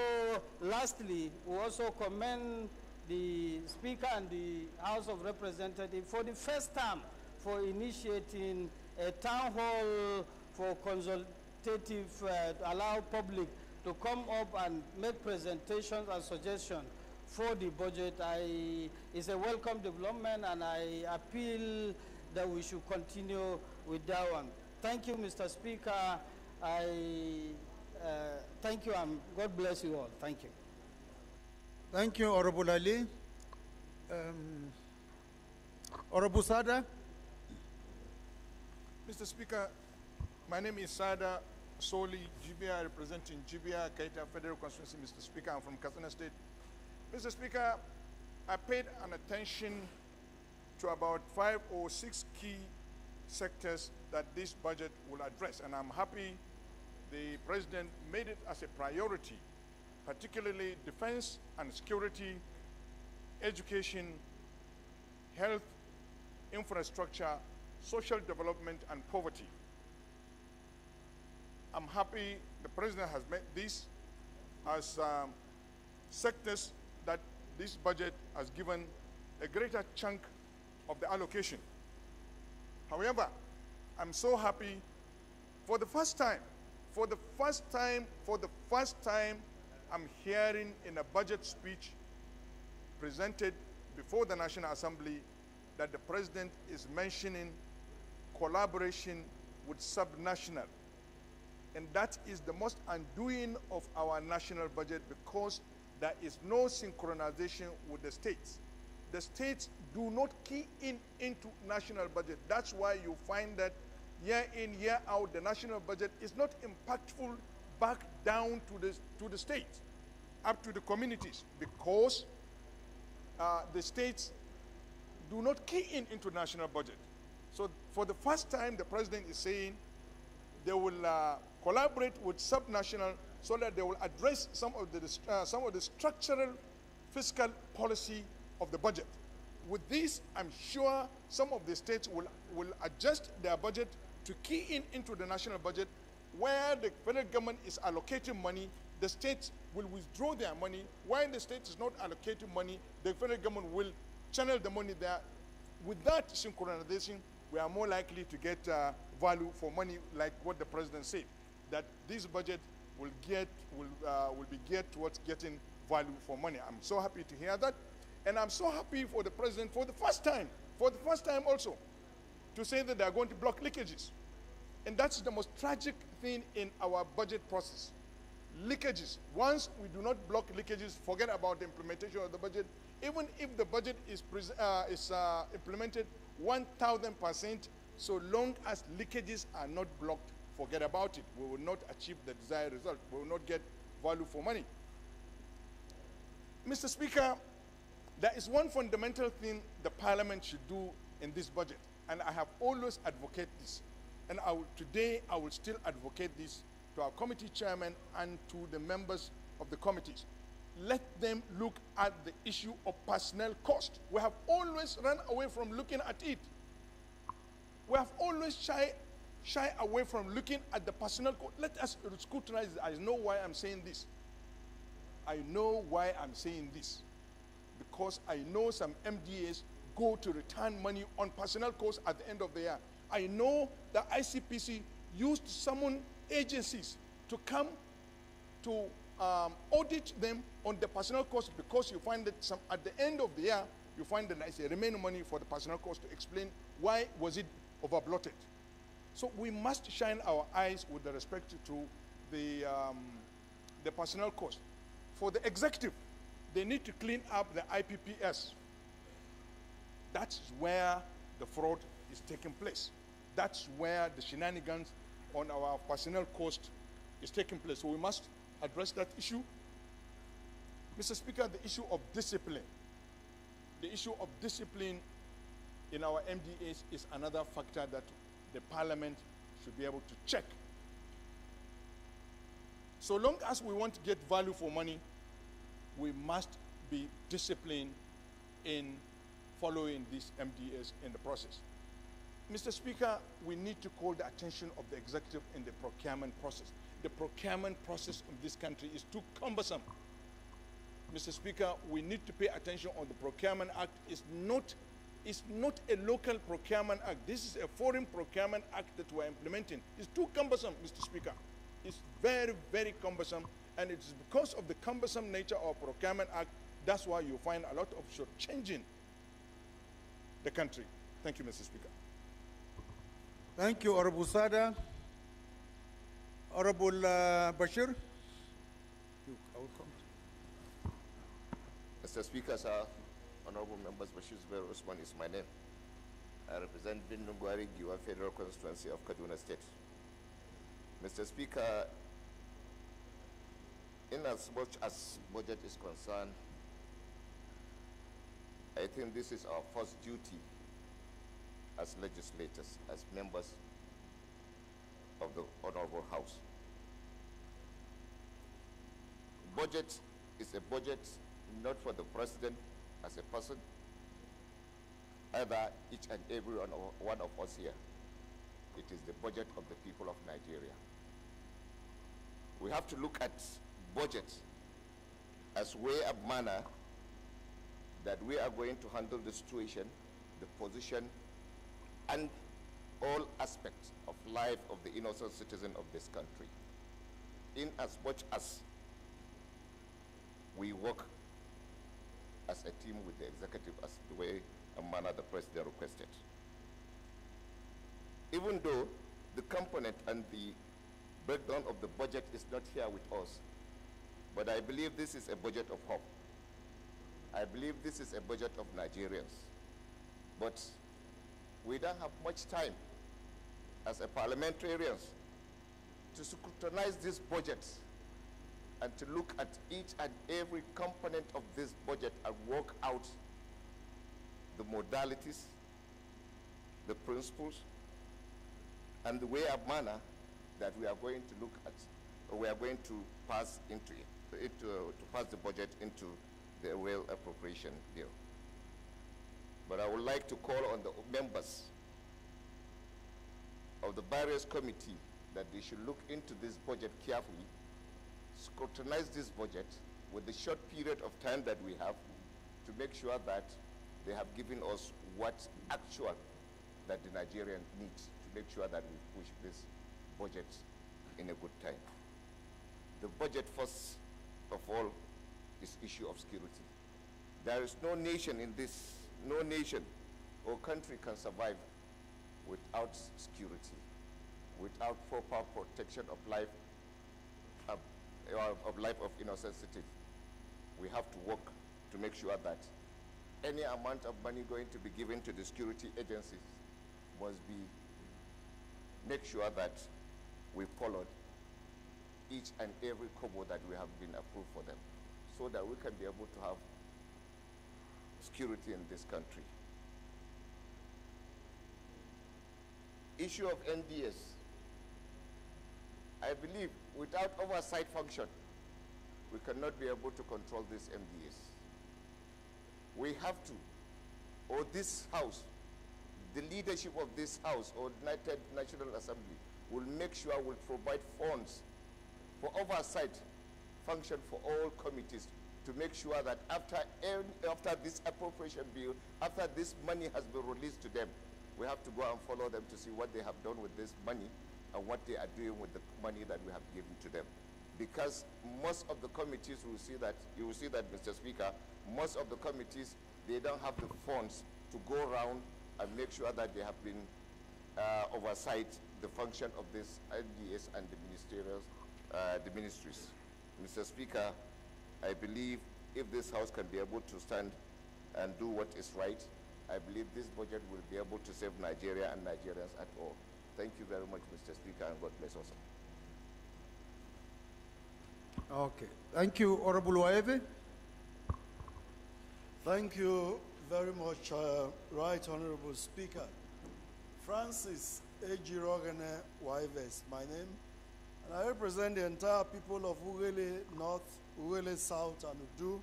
lastly, we also commend the Speaker and the House of Representatives for the first time for initiating a town hall for consultative, to allow public to come up and make presentations and suggestions for the budget. It's a welcome development, and I appeal that we should continue with that one. Thank you, Mr. Speaker. Thank you, and God bless you all. Thank you. Thank you, Honorable Ali. Honorable Sada. Mr. Speaker, my name is Sada Soli Jibia, representing Jibia Kaita Federal Constituency. Mr. Speaker, I'm from Katsina State. Mr. Speaker, I paid an attention to about 5 or 6 key sectors that this budget will address, and I'm happy the President made it as a priority, particularly defense and security, education, health, infrastructure, social development, and poverty. I'm happy the President has made these as sectors that this budget has given a greater chunk of the allocation. However, I'm so happy for the first time, I'm hearing in a budget speech presented before the National Assembly that the President is mentioning collaboration with subnational. And that is the most undoing of our national budget, because there is no synchronization with the states. The states do not key into national budget. That's why you find that year in, year out, the national budget is not impactful back down to the states, up to the communities, because the states do not key into national budget. So for the first time, the President is saying they will collaborate with subnational so that they will address some of the structural fiscal policy of the budget. With this, I'm sure some of the states will adjust their budget to key into the national budget. Where the federal government is allocating money, the states will withdraw their money. While the state is not allocating money, the federal government will channel the money there. With that synchronization, we are more likely to get value for money, like what the President said, that this budget will be geared towards getting value for money. I'm so happy to hear that. And I'm so happy for the President for the first time also, to say that they are going to block leakages. And that's the most tragic thing in our budget process. Leakages. Once we do not block leakages, forget about the implementation of the budget. Even if the budget is implemented 1,000%, so long as leakages are not blocked, forget about it. We will not achieve the desired result. We will not get value for money. Mr. Speaker, there is one fundamental thing the Parliament should do in this budget, and I have always advocated this. And today I will still advocate this to our committee chairman and to the members of the committees. Let them look at the issue of personnel cost. We have always run away from looking at it. We have always shied shy away from looking at the personnel cost. Let us scrutinize it. I know why I'm saying this. I know why I'm saying this. Because I know some MDAs go to return money on personnel costs at the end of the year. I know the ICPC used to summon agencies to come to audit them on the personnel costs, because you find that at the end of the year, you find that there is a remaining money for the personnel cost to explain why was it overblotted. So we must shine our eyes with respect to the personnel cost. For the executive, they need to clean up the IPPS. That's where the fraud is taking place. That's where the shenanigans on our personnel cost is taking place. So we must address that issue. Mr. Speaker, the issue of discipline. The issue of discipline in our MDAs is another factor that the Parliament should be able to check. So long as we want to get value for money, we must be disciplined in following these MDAs in the process. Mr. Speaker, we need to call the attention of the executive in the procurement process. The procurement process in this country is too cumbersome. Mr. Speaker, we need to pay attention on the Procurement Act. It's not a local procurement act. This is a foreign procurement act that we're implementing. It's too cumbersome, Mr. Speaker. It's very, very cumbersome, and it's because of the cumbersome nature of Procurement Act, that's why you find a lot of shortchanging the country. Thank you, Mr. Speaker. Thank you, Honorable Sada. Honorable Bashir. Mr. Speaker, sir, honorable members, Bashir Zubair Usman is my name. I represent Bindungwari Giwa Federal Constituency of Kaduna State. Mr. Speaker, in as much as budget is concerned, I think this is our first duty as legislators, as members of the Honorable House. Budget is a budget not for the president as a person, either each and every one of us here. It is the budget of the people of Nigeria. We have to look at budget as way and manner that we are going to handle the situation, the position, and all aspects of life of the innocent citizen of this country. In as much as we work as a team with the executive as the way and manner the president requested. Even though the component and the breakdown of the budget is not here with us, but I believe this is a budget of hope. I believe this is a budget of Nigerians. But we don't have much time as a parliamentarians to scrutinize this budget and to look at each and every component of this budget and work out the modalities, the principles, and the way and manner that we are going to look at, or we are going to pass into it, to pass the budget into the real appropriation bill. But I would like to call on the members of the various committee that they should look into this budget carefully, scrutinize this budget with the short period of time that we have to make sure that they have given us what actual that the Nigerian needs to make sure that we push this budget in a good time. The budget, first of all, is issue of security. There is no nation in this, no nation or country can survive without security, without proper protection of life, of innocent citizens. We have to work to make sure that any amount of money going to be given to the security agencies must be, make sure that we followed each and every kobo that we have been approved for them, so that we can be able to have security in this country. Issue of NDS. I believe without oversight function, we cannot be able to control these MDAs. We have to, or this House, the leadership of this House or United National Assembly will make sure will provide funds for oversight function for all committees to make sure that after this appropriation bill, after this money has been released to them, we have to go and follow them to see what they have done with this money and what they are doing with the money that we have given to them. Because most of the committees you will see that, Mr. Speaker, most of the committees, they don't have the funds to go around and make sure that they have been oversight the function of this NDS and the ministries. Mr. Speaker, I believe if this House can be able to stand and do what is right, I believe this budget will be able to save Nigeria and Nigerians at all. Thank you very much, Mr. Speaker, and God bless us all. Okay. Thank you, Honorable Waeve. Thank you very much, Right Honorable Speaker. Francis Ejirogene Waeve is my name, and I represent the entire people of Ughelli North, Ughelli South, and Udu.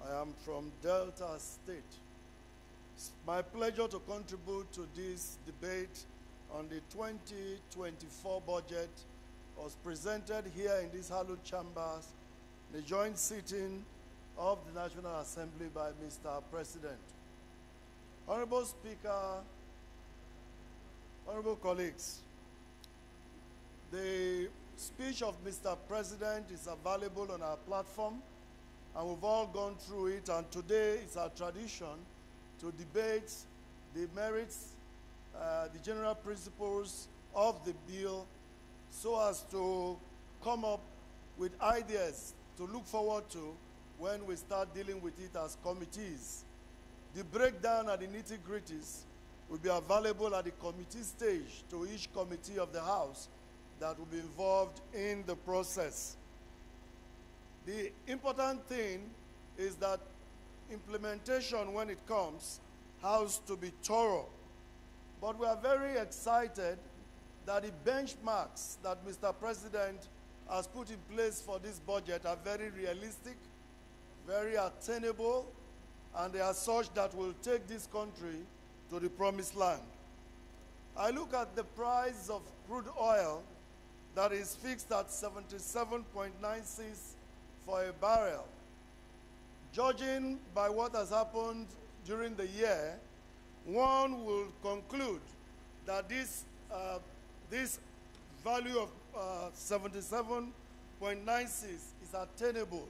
I am from Delta State. It's my pleasure to contribute to this debate on the 2024 budget was presented here in these hallowed chambers, the joint sitting of the National Assembly by Mr. President. Honorable Speaker, honorable colleagues, the speech of Mr. President is available on our platform, and we've all gone through it, and today is our tradition to debate the merits, the general principles of the bill, so as to come up with ideas to look forward to when we start dealing with it as committees. The breakdown and the nitty-gritties will be available at the committee stage to each committee of the House that will be involved in the process. The important thing is that implementation, when it comes, has to be thorough. But we are very excited that the benchmarks that Mr. President has put in place for this budget are very realistic, very attainable, and they are such that will take this country to the promised land. I look at the price of crude oil that is fixed at 77.96 for a barrel. Judging by what has happened during the year, one will conclude that this value of 77.96 is attainable.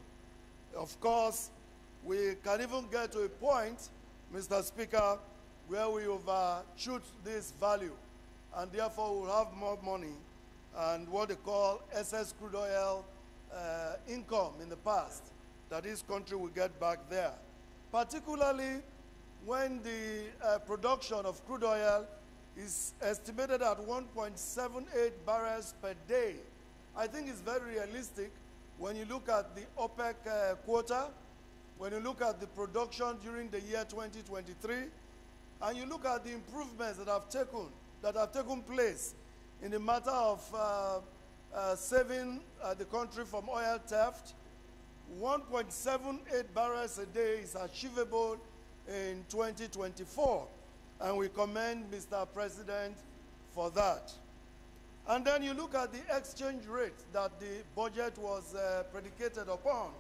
Of course, we can even get to a point, Mr. Speaker, where we overshoot this value, and therefore we'll have more money and what they call excess crude oil income in the past that this country will get back there. Particularly when the production of crude oil is estimated at 1.78 barrels per day. I think it's very realistic when you look at the OPEC quota, when you look at the production during the year 2023, and you look at the improvements that have taken place in the matter of saving the country from oil theft, 1.78 barrels a day is achievable in 2024, and we commend Mr. President for that. And then you look at the exchange rate that the budget was predicated upon,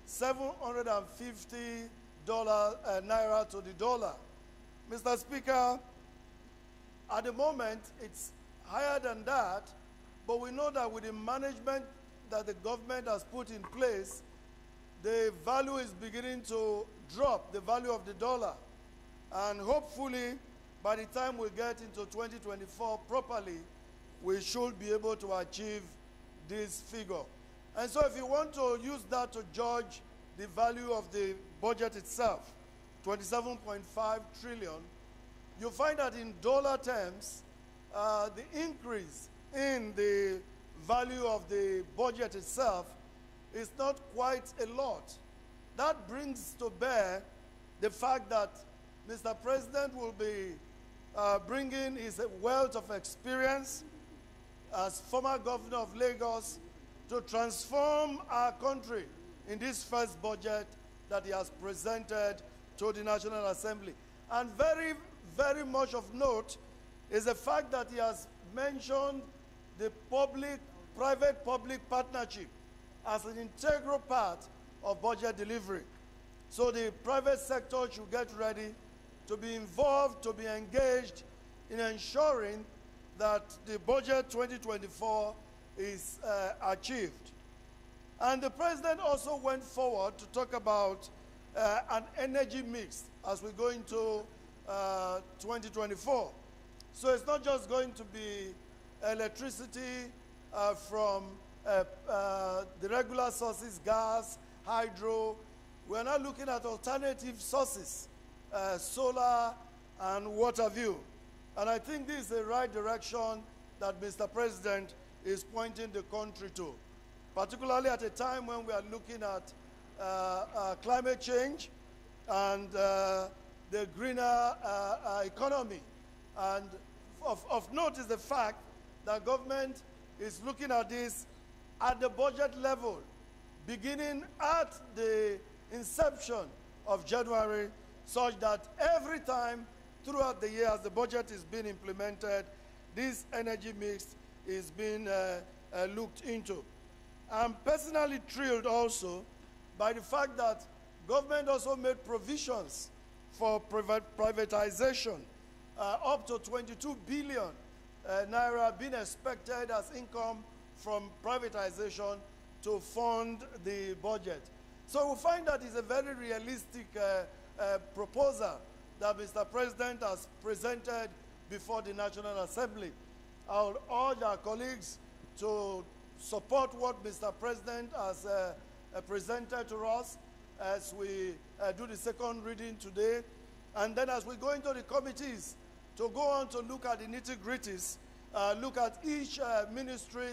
$750 naira to the dollar. Mr. Speaker, at the moment it's higher than that, but we know that with the management that the government has put in place, the value is beginning to drop, the value of the dollar. And hopefully, by the time we get into 2024 properly, we should be able to achieve this figure. And so if you want to use that to judge the value of the budget itself, 27.5 trillion, you find that in dollar terms, the increase in the value of the budget itself is not quite a lot. That brings to bear the fact that Mr. President will be bringing his wealth of experience as former governor of Lagos to transform our country in this first budget that he has presented to the National Assembly. And very, very much of note is the fact that he has mentioned the private-public partnership as an integral part of budget delivery. So the private sector should get ready to be involved, to be engaged in ensuring that the budget 2024 is achieved. And the president also went forward to talk about an energy mix as we go into 2024. So it's not just going to be electricity from the regular sources, gas, hydro. We're now looking at alternative sources, solar and what have you. And I think this is the right direction that Mr. President is pointing the country to, particularly at a time when we are looking at climate change and the greener economy. And of note is the fact that government is looking at this at the budget level, beginning at the inception of January, such that every time throughout the year as the budget is being implemented, this energy mix is being looked into. I'm personally thrilled also by the fact that government also made provisions for privatization, up to 22 billion naira being expected as income from privatization to fund the budget. So we find that it's a very realistic proposal that Mr. President has presented before the National Assembly. I would urge our colleagues to support what Mr. President has presented to us as we do the second reading today. And then as we go into the committees, to go on to look at the nitty-gritties, look at each ministry,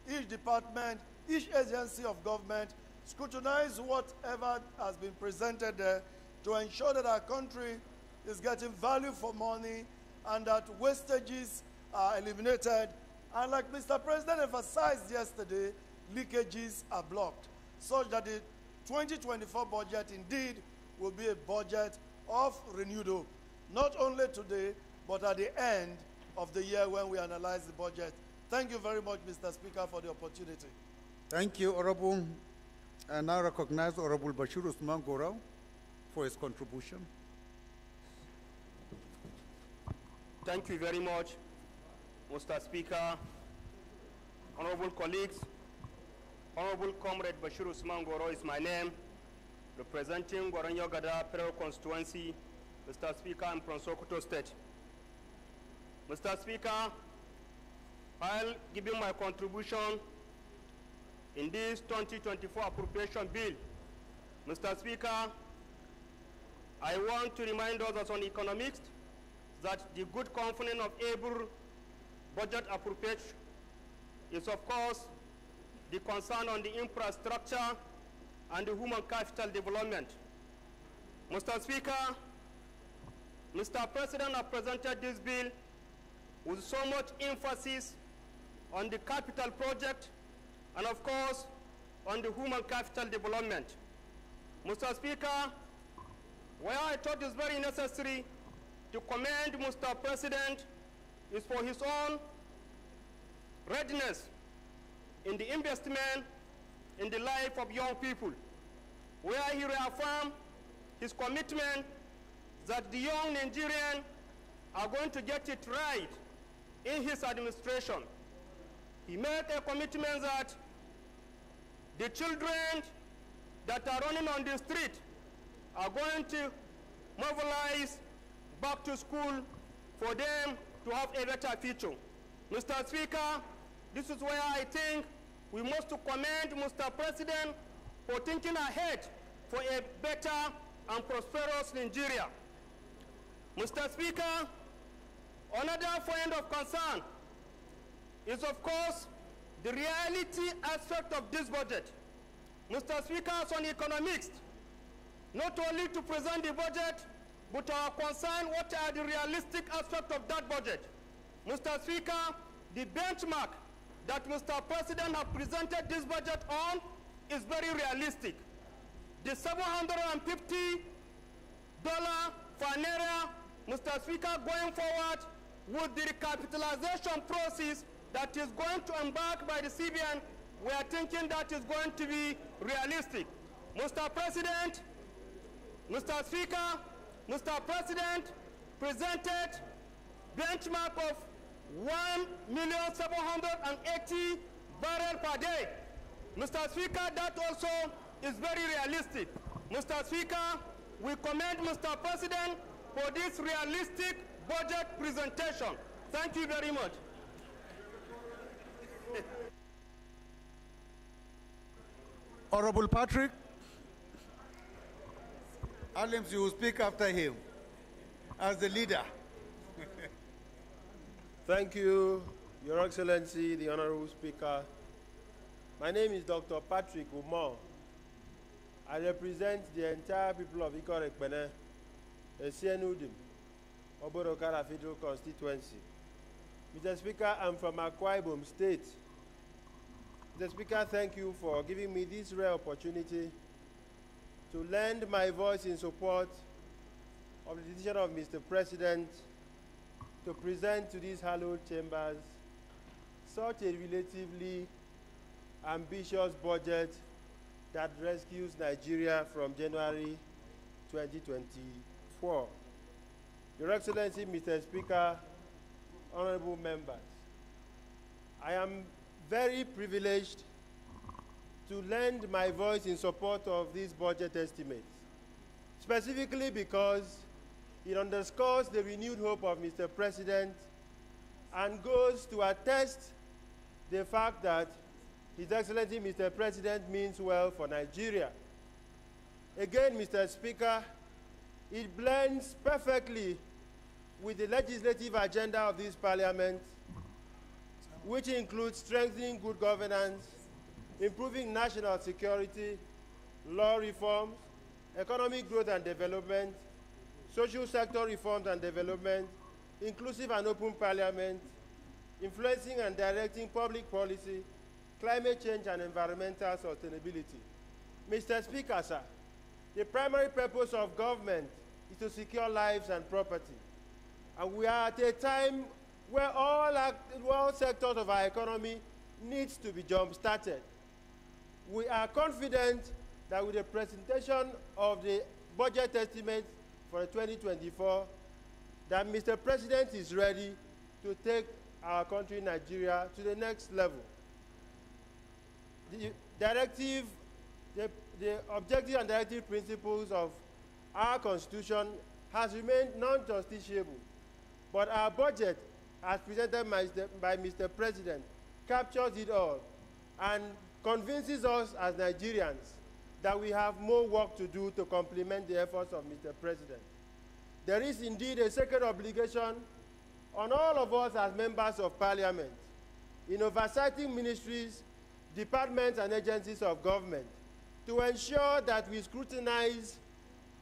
each department, each agency of government, scrutinize whatever has been presented there to ensure that our country is getting value for money and that wastages are eliminated. And like Mr. President emphasized yesterday, leakages are blocked, such that the 2024 budget indeed will be a budget of renewed hope, not only today, but at the end of the year when we analyze the budget. Thank you very much, Mr. Speaker, for the opportunity. Thank you, Honorable. I now recognize Honorable Bashir Usman Gorau for his contribution. Thank you very much, Mr. Speaker, honorable colleagues. Honorable Comrade Bashir Usman Gorau is my name, representing Goronyo Gada Federal Constituency. Mr. Speaker, I'm from Sokoto State. Mr. Speaker, while giving my contribution in this 2024 appropriation bill, Mr. Speaker, I want to remind us as on economics that the good component of every budget appropriation is, of course, the concern on the infrastructure and the human capital development. Mr. Speaker, Mr. President has presented this bill with so much emphasis on the capital project and, of course, on the human capital development. Mr. Speaker, where I thought it's very necessary to commend Mr. President is for his own readiness in the investment in the life of young people, where he reaffirmed his commitment that the young Nigerians are going to get it right in his administration. He made a commitment that the children that are running on the street are going to mobilize back to school for them to have a better future. Mr. Speaker, this is where I think we must commend Mr. President for thinking ahead for a better and prosperous Nigeria. Mr. Speaker, another point of concern is, of course, the reality aspect of this budget. Mr. Speaker, as on economics, not only to present the budget, but our concern, what are the realistic aspects of that budget? Mr. Speaker, the benchmark that Mr. President has presented this budget on is very realistic. The $750 for Naira Mr. Speaker, going forward with the recapitalization process that is going to embark by the CBN, we are thinking that is going to be realistic. Mr. President, Mr. Speaker, Mr. President presented benchmark of 1,780,000 barrels per day. Mr. Speaker, that also is very realistic. Mr. Speaker, we commend Mr. President for this realistic budget presentation. Thank you very much. Honorable Patrick Adams, you will speak after him as the leader. Thank you, Your Excellency, the Honorable Speaker. My name is Dr. Patrick Umar. I represent the entire people of Ikore Ekpene, Esienudim, Oborokara Federal Constituency. Mr. Speaker, I'm from Akwa Ibom State. Mr. Speaker, thank you for giving me this rare opportunity to lend my voice in support of the decision of Mr. President to present to these hallowed chambers such a relatively ambitious budget that rescues Nigeria from January 2024. Your Excellency, Mr. Speaker, honorable members, I am very privileged to lend my voice in support of these budget estimates, specifically because it underscores the renewed hope of Mr. President and goes to attest the fact that His Excellency Mr. President means well for Nigeria. Again, Mr. Speaker, it blends perfectly with the legislative agenda of this Parliament, which includes strengthening good governance, improving national security, law reforms, economic growth and development, social sector reforms and development, inclusive and open parliament, influencing and directing public policy, climate change and environmental sustainability. Mr. Speaker, sir, the primary purpose of government is to secure lives and property. And we are at a time where all sectors of our economy needs to be jump-started. We are confident that with the presentation of the budget estimates for 2024, that Mr. President is ready to take our country, Nigeria, to the next level. The objective and directive principles of our Constitution has remained non-justiciable, but our budget, as presented by Mr. President, captures it all and convinces us as Nigerians that we have more work to do to complement the efforts of Mr. President. There is indeed a sacred obligation on all of us as members of Parliament in oversighting ministries, departments, and agencies of government to ensure that we scrutinize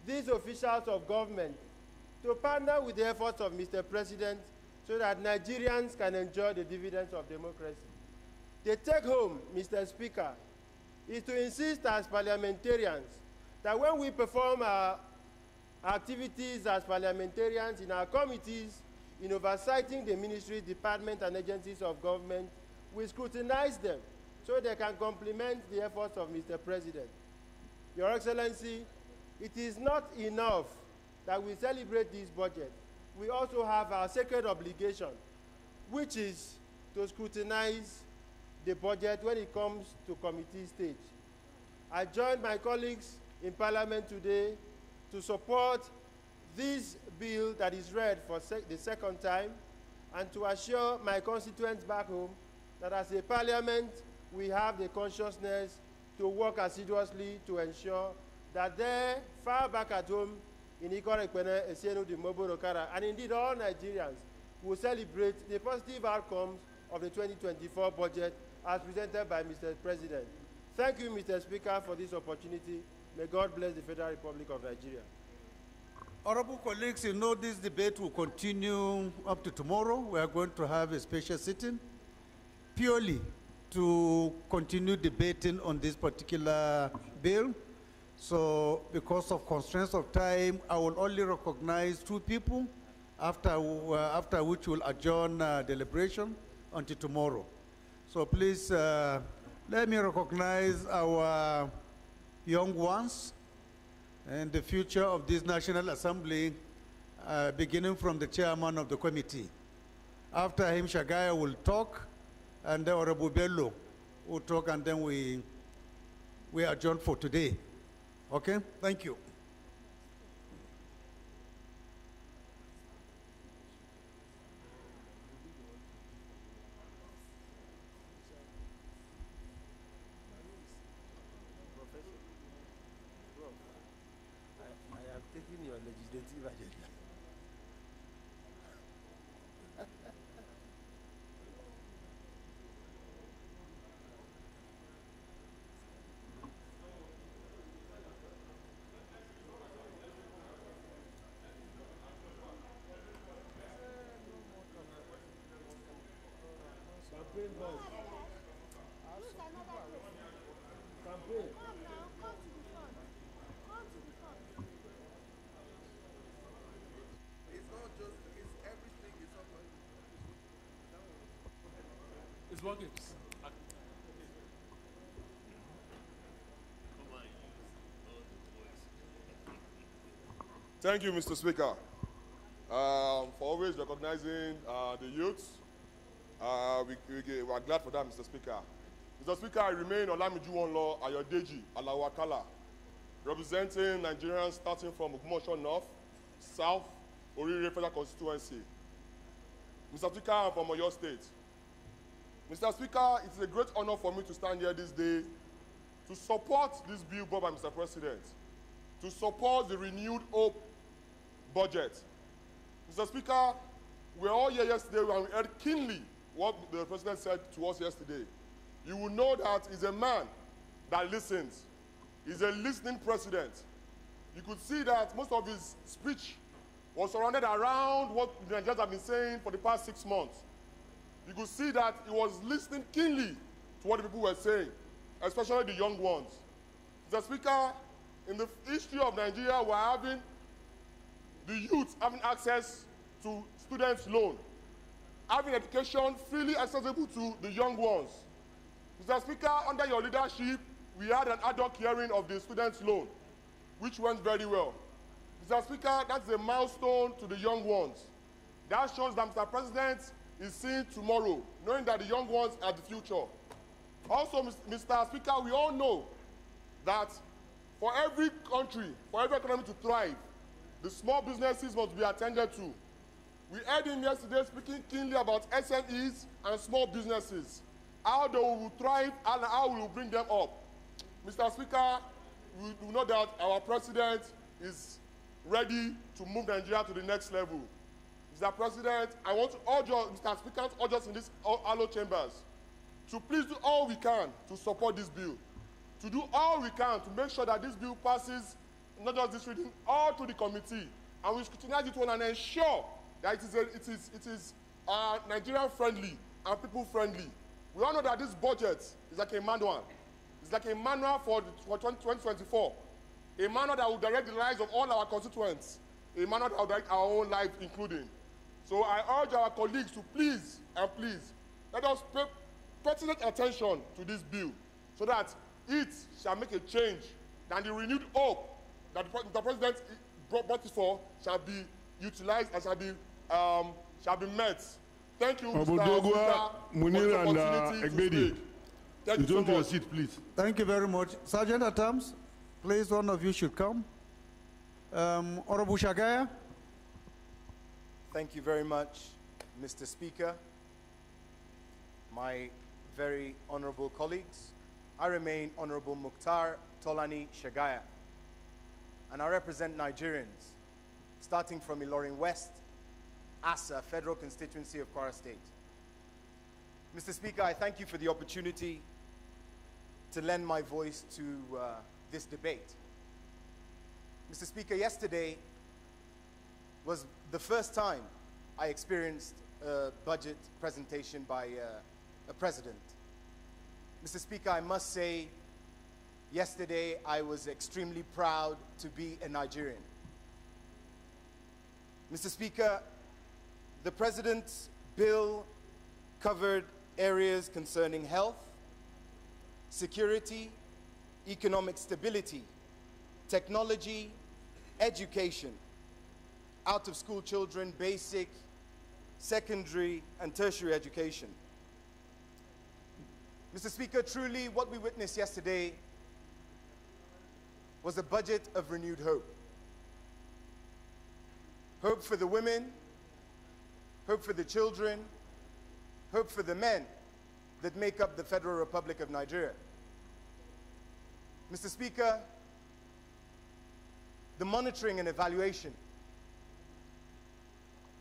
these officials of government to partner with the efforts of Mr. President so that Nigerians can enjoy the dividends of democracy. The take-home, Mr. Speaker, is to insist as parliamentarians that when we perform our activities as parliamentarians in our committees, in oversighting the ministries, departments, and agencies of government, we scrutinize them so they can complement the efforts of Mr. President. Your Excellency, it is not enough that we celebrate this budget. We also have our sacred obligation, which is to scrutinize the budget when it comes to committee stage. I joined my colleagues in Parliament today to support this bill that is read for the second time and to assure my constituents back home that as a Parliament, we have the consciousness to work assiduously to ensure that there, far back at home, in Ikore Ekpene, Esienudim, Oborokara, and indeed all Nigerians will celebrate the positive outcomes of the 2024 budget as presented by Mr. President. Thank you, Mr. Speaker, for this opportunity. May God bless the Federal Republic of Nigeria. Honorable colleagues, you know this debate will continue up to tomorrow. We are going to have a special sitting purely to continue debating on this particular bill. So because of constraints of time, I will only recognize two people after which we'll adjourn deliberation until tomorrow. So please, let me recognize our young ones and the future of this National Assembly, beginning from the chairman of the committee. After him, Shagaya will talk, and then Honorable Bello will talk, and then we adjourn for today. Okay? Thank you. I have taken your legislative agenda. Campaign boss. Campaign. It's not just, it's everything, it's not going. It's working. Thank you, Mr. Speaker, for always recognizing the youths. We are glad for that, Mr. Speaker. Mr. Speaker, I remain Olamiju Wonlo Ayodeji Alawakala, representing Nigerians starting from Ogumosho North, South, Orire Federal Constituency. Mr. Speaker, I'm from Oyo State. Mr. Speaker, it is a great honor for me to stand here this day to support this bill brought by Mr. President, to support the renewed hope budget. Mr. Speaker, we were all here yesterday and we heard keenly what the President said to us yesterday. You will know that he's a man that listens. He's a listening president. You could see that most of his speech was surrounded around what the Nigerians have been saying for the past 6 months. You could see that he was listening keenly to what the people were saying, especially the young ones. Mr. Speaker, in the history of Nigeria, we're having the youth having access to students' loan, having education freely accessible to the young ones. Mr. Speaker, under your leadership, we had an ad hoc hearing of the students' loan, which went very well. Mr. Speaker, that's a milestone to the young ones. That shows that Mr. President is seeing tomorrow, knowing that the young ones are the future. Also, Mr. Speaker, we all know that for every country, for every economy to thrive, the small businesses must be attended to. We heard him yesterday speaking keenly about SMEs and small businesses, how they will thrive and how we will bring them up. Mr. Speaker, we do know that our president is ready to move Nigeria to the next level. Mr. President, I want to urge us, Mr. Speaker, to urge us in these hollow chambers to please do all we can to support this bill, to do all we can to make sure that this bill passes, not just this reading, all through the committee, and we scrutinize it and ensure that it is Nigerian friendly and people friendly. We all know that this budget is like a manual. It's like a manual for 2024, a manual that will direct the lives of all our constituents, a manual that will direct our own life including. So I urge our colleagues to please let us pay pertinent attention to this bill so that it shall make a change, and the renewed hope that the President brought it for shall be utilized and shall be met. Thank you, Mr. Speaker, Munir for the opportunity to speak. Thank you so much. Your seat, please. Thank you very much. Sergeant at Arms, please, one of you should come. Honorable Shagaya. Thank you very much, Mr. Speaker. My very honorable colleagues, I remain Honorable Mukhtar Tolani Shagaya, and I represent Nigerians, starting from Ilorin West, Asa, Federal Constituency of Kwara State. Mr. Speaker, I thank you for the opportunity to lend my voice to this debate. Mr. Speaker, yesterday was the first time I experienced a budget presentation by a president. Mr. Speaker, I must say, yesterday I was extremely proud to be a Nigerian. Mr. Speaker, The President's bill covered areas concerning health, security, economic stability, technology, education, out-of-school children, basic, secondary, and tertiary education. Mr. Speaker, truly what we witnessed yesterday was a budget of renewed hope. Hope for the women, hope for the children, hope for the men that make up the Federal Republic of Nigeria. Mr. Speaker, the monitoring and evaluation,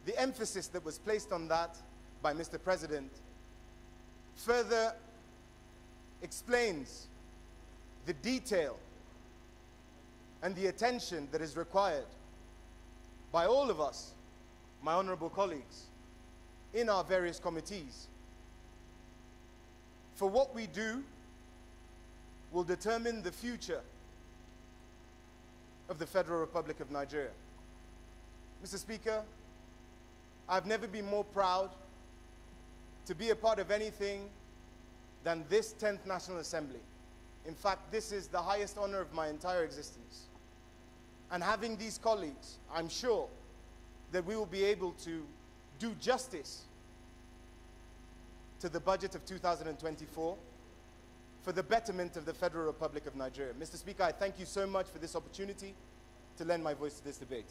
the emphasis that was placed on that by Mr. President further explains the detail and the attention that is required by all of us, my honorable colleagues, in our various committees. For what we do will determine the future of the Federal Republic of Nigeria. Mr. Speaker, I've never been more proud to be a part of anything than this 10th National Assembly. In fact, this is the highest honor of my entire existence. And having these colleagues, I'm sure that we will be able to do justice to the budget of 2024 for the betterment of the Federal Republic of Nigeria. Mr. Speaker, I thank you so much for this opportunity to lend my voice to this debate.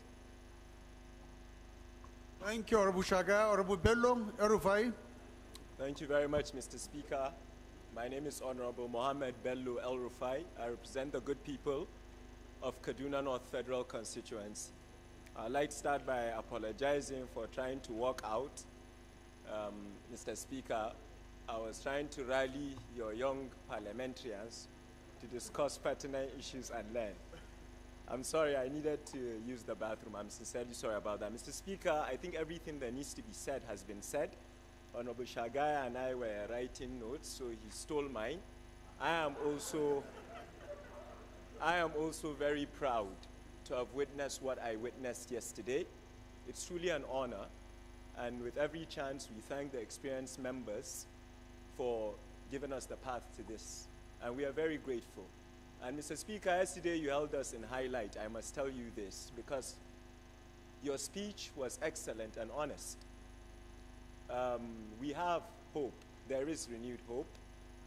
Thank you, Honorable Shaga. Honorable Bello, El-Rufai. Thank you very much, Mr. Speaker. My name is Honorable Mohammed Bello El-Rufai. I represent the good people of Kaduna North Federal Constituency. I'd like to start by apologizing for trying to walk out. Mr. Speaker, I was trying to rally your young parliamentarians to discuss pertinent issues and learn. I'm sorry, I needed to use the bathroom. I'm sincerely sorry about that. Mr. Speaker, I think everything that needs to be said has been said. Honorable Shagaya and I were writing notes, so he stole mine. I am also very proud to have witnessed what I witnessed yesterday. It's truly an honor, and with every chance, we thank the experienced members for giving us the path to this, and we are very grateful. And Mr. Speaker, yesterday you held us in highlight. I must tell you this, because your speech was excellent and honest. We have hope. There is renewed hope,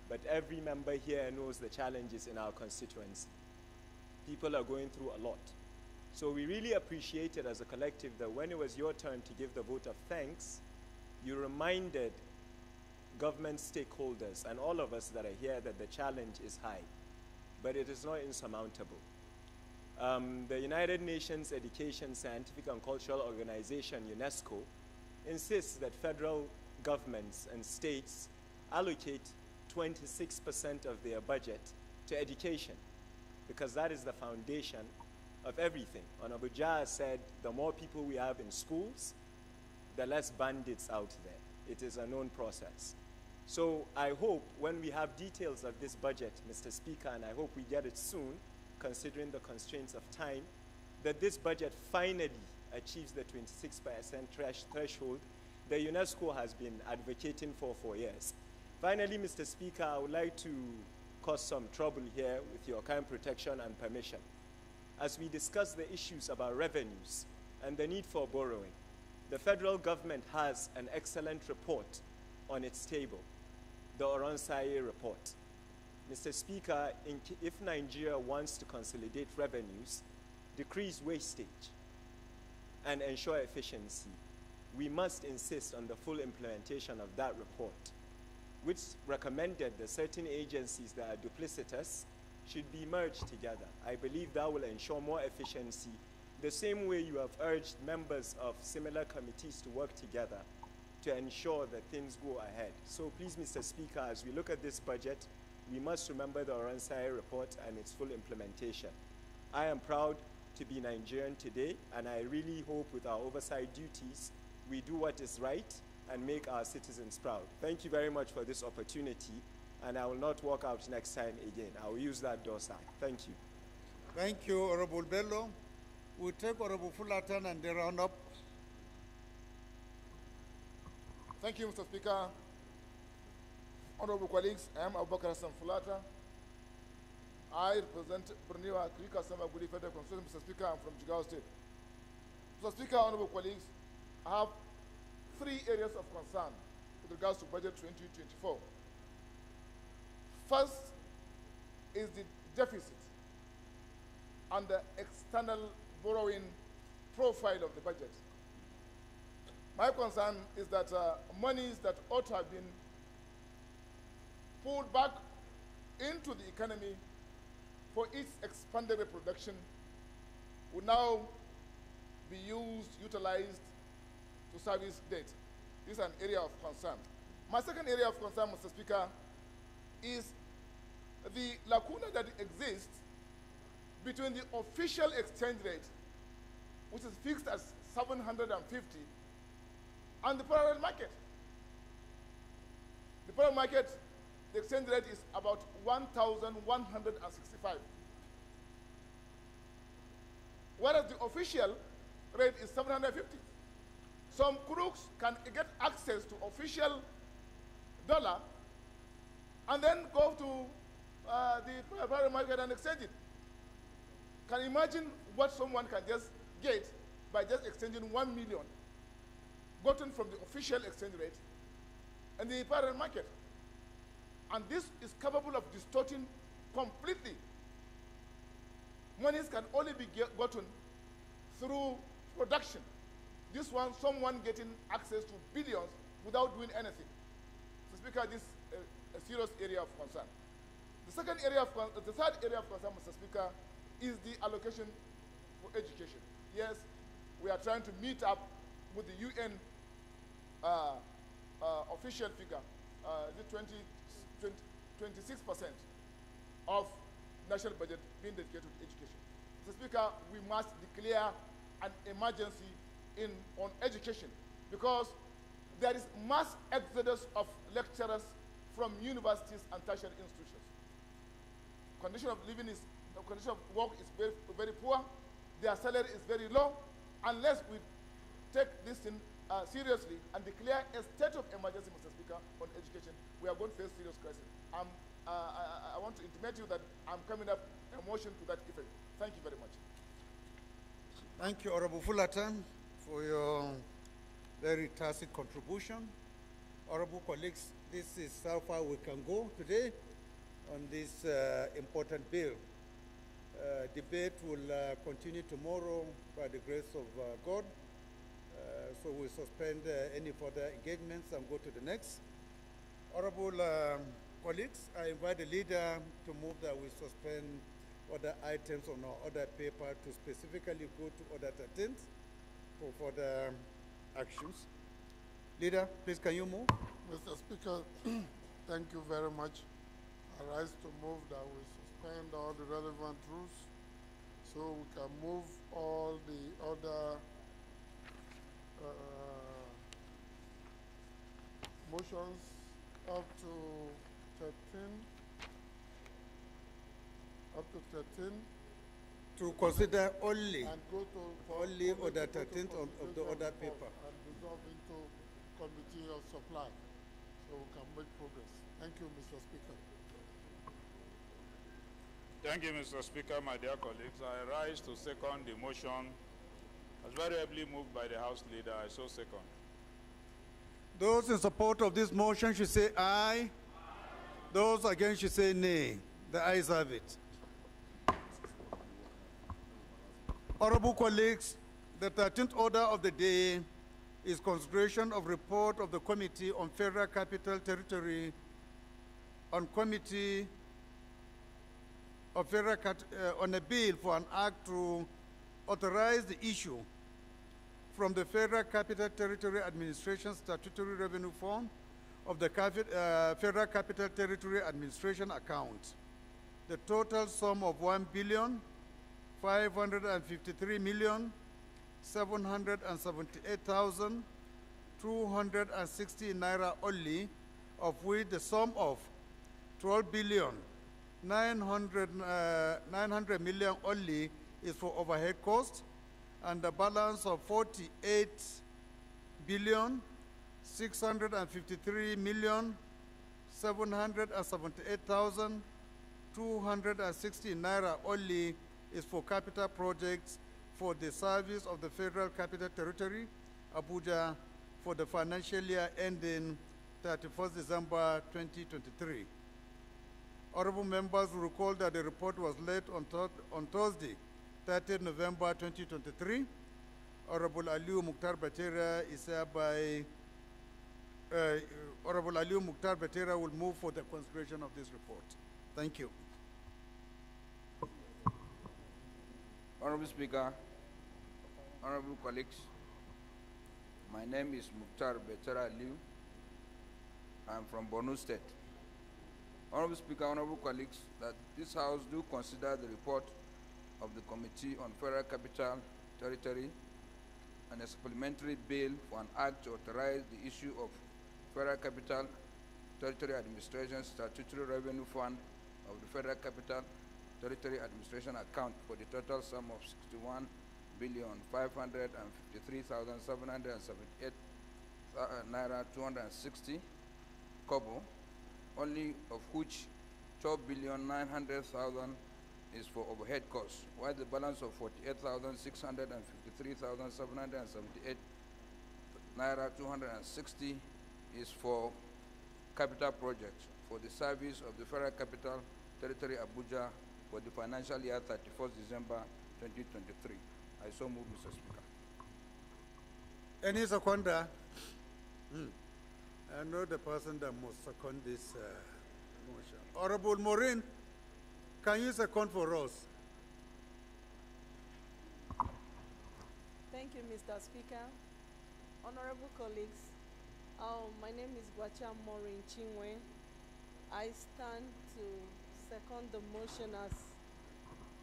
but every member here knows the challenges in our constituency. People are going through a lot. So we really appreciated as a collective that when it was your turn to give the vote of thanks, you reminded government stakeholders and all of us that are here that the challenge is high, but it is not insurmountable. The United Nations Education, Scientific and Cultural Organization, UNESCO, insists that federal governments and states allocate 26% of their budget to education, because that is the foundation of everything. Honorable Jha said the more people we have in schools, the less bandits out there. It is a known process. So I hope when we have details of this budget, Mr. Speaker, and I hope we get it soon, considering the constraints of time, that this budget finally achieves the 26% threshold that UNESCO has been advocating for years. Finally, Mr. Speaker, I would like to cause some trouble here with your kind protection and permission. As we discuss the issues about revenues and the need for borrowing, the federal government has an excellent report on its table, the Oronsaye report. Mr. Speaker, if Nigeria wants to consolidate revenues, decrease wastage, and ensure efficiency, we must insist on the full implementation of that report, which recommended that certain agencies that are duplicitous should be merged together. I believe that will ensure more efficiency, the same way you have urged members of similar committees to work together to ensure that things go ahead. So please, Mr. Speaker, as we look at this budget, we must remember the Oronsaye report and its full implementation. I am proud to be Nigerian today, and I really hope with our oversight duties, we do what is right and make our citizens proud. Thank you very much for this opportunity, and I will not walk out next time again. I will use that door sign. Thank you. Thank you, Honorable Bello. We take Honorable Fullerton and the round up. Thank you, Mr. Speaker. Honorable colleagues, I am Abubakar Hassan Fulata. I represent Berniwa Krika Samagudi Federal Constituency. Mr. Speaker, I'm from Jigawa State. Mr. Speaker, honorable colleagues, I have 3 areas of concern with regards to budget 2024. First is the deficit and the external borrowing profile of the budget. My concern is that monies that ought to have been pulled back into the economy for its expandable production will now be utilized to service debt. This is an area of concern. My second area of concern, Mr. Speaker, is the lacuna that exists between the official exchange rate, which is fixed as 750, and the parallel market. The parallel market, the exchange rate is about 1,165. Whereas the official rate is 750. Some crooks can get access to official dollar and then go to the parallel market and exchange it. Can you imagine what someone can just get by just exchanging 1 million gotten from the official exchange rate and the parallel market? And this is capable of distorting completely. Monies can only be gotten through production. This one, someone getting access to billions without doing anything. So, Speaker, this is a serious area of concern. The third area of concern, Mr. Speaker, is the allocation for education. Yes, we are trying to meet up with the UN official figure, the 26% of national budget being dedicated to education. Mr. Speaker, we must declare an emergency on education because there is mass exodus of lecturers from universities and tertiary institutions. Condition of living is, condition of work is very, very poor. Their salary is very low. Unless we take this thing seriously and declare a state of emergency, Mr. Speaker, on education, we are going to face serious crisis. I want to intimate you that I'm coming up a motion to that effect. Thank you very much. Thank you, Honorable Fullerton, for your very tacit contribution. Honorable colleagues, this is how far we can go today on this important bill. Debate will continue tomorrow by the grace of God. So we'll suspend any further engagements and go to the next. Honorable colleagues, I invite the leader to move that we suspend other items on our other paper to specifically go to other 13th for further actions. Leader, please can you move? Mr. Speaker, thank you very much. I rise to move that we suspend all the relevant rules so we can move all the other motions up to 13. To consider only, and go to only order 13th of the other paper. And resolve into committee of supply so we can make progress. Thank you, Mr. Speaker. Thank you, Mr. Speaker, my dear colleagues. I rise to second the motion as very ably moved by the House Leader. I so second. Those in support of this motion should say aye. Those against should say nay. The ayes have it. Honorable colleagues, the 13th order of the day is consideration of report of the Committee on Federal Capital Territory on Committee of Federal on a bill for an act to authorize the issue from the Federal Capital Territory Administration Statutory Revenue Fund of the Federal Capital Territory Administration account. The total sum of 1,553,778,260 naira only, of which the sum of 12,900 million only is for overhead costs, and the balance of 48,760,000,000 653,778,260 naira only is for capital projects for the service of the Federal Capital Territory, Abuja, for the financial year ending 31st December 2023. Honorable members will recall that the report was late on Thursday, 30th November 2023. Honorable Aliu Mukhtar Batera is hereby, Honorable Aliu Mukhtar Batera will move for the consideration of this report. Thank you. Honorable Speaker, honorable colleagues, my name is Mukhtar Batera Aliu. I am from Borno State. Honorable Speaker, honorable colleagues, that this House do consider the report of the Committee on Federal Capital Territory and a supplementary bill for an act to authorize the issue of Federal Capital Territory Administration Statutory Revenue Fund of the Federal Capital Territory Administration account for the total sum of 61,553,778 naira 260 kobo, only of which 12,900,000 is for overhead costs, while the balance of 48,653,778 naira 260 is for capital projects for the service of the Federal Capital Territory Abuja for the financial year 31st December 2023. I so move, Mr. Speaker. Any seconder? I know the person that must second this motion. Honorable Maureen, can you second for us? Thank you, Mr. Speaker. Honorable colleagues, my name is Gwacha Maureen Chinwe. I stand to second the motion as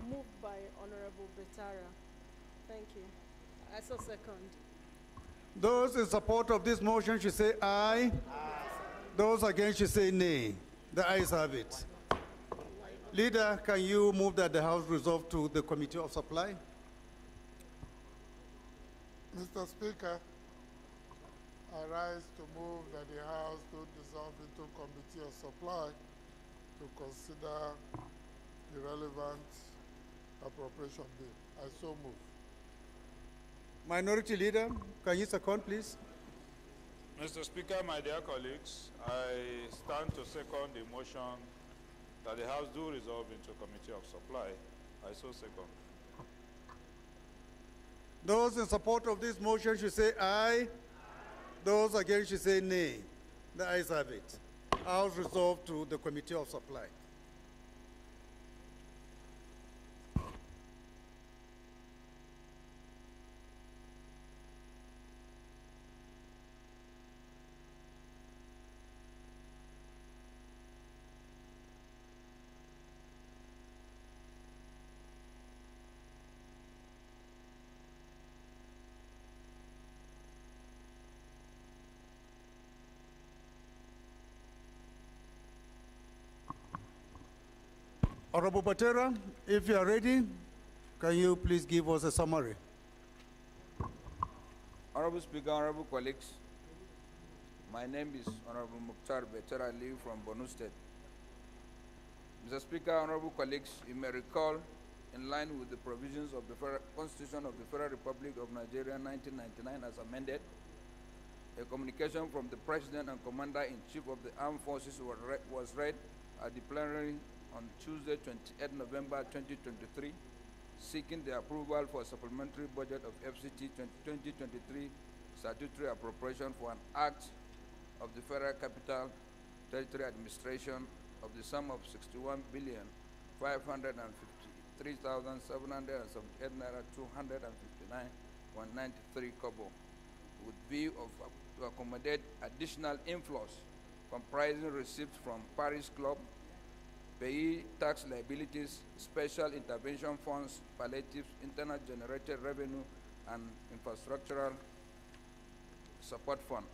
moved by Honorable Betara. Thank you. I so second. Those in support of this motion should say aye. Those against should say nay. The ayes have it. Leader, can you move that the House resolve to the Committee of Supply? Mr. Speaker, I rise to move that the House to dissolve into Committee of Supply to consider the relevant appropriation bill. I so move. Minority Leader, can you second, please? Mr. Speaker, my dear colleagues, I stand to second the motion that the House do resolve into Committee of Supply. I so second. Those in support of this motion should say aye. Those against should say nay. The ayes have it. House resolved to the Committee of Supply. Honorable Batera, if you are ready, can you please give us a summary? Honorable Speaker, honorable colleagues, my name is Honorable Mukhtar Batera Aliu from Borno State. Mr. Speaker, honorable colleagues, you may recall, in line with the provisions of the Constitution of the Federal Republic of Nigeria 1999 as amended, a communication from the President and Commander-in-Chief of the Armed Forces was read at the plenary on Tuesday, 28 November 2023, seeking the approval for a supplementary budget of FCT 2023 statutory appropriation for an act of the Federal Capital Territory Administration of the sum of 61,553,778 naira 259.93 kobo, with view to accommodate additional inflows comprising receipts from Paris Club, payee tax liabilities, special intervention funds, palliatives, internal generated revenue, and infrastructural support fund.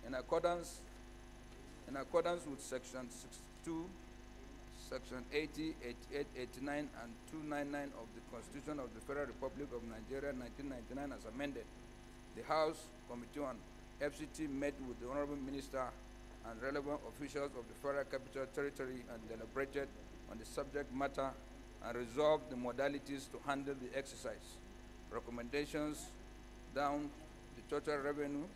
In accordance with Section 62, Section 80, 88, 89, and 299 of the Constitution of the Federal Republic of Nigeria 1999 as amended, the House Committee on FCT met with the Honorable Minister and relevant officials of the Federal Capital Territory and deliberated on the subject matter and resolved the modalities to handle the exercise. Recommendations down the total revenue,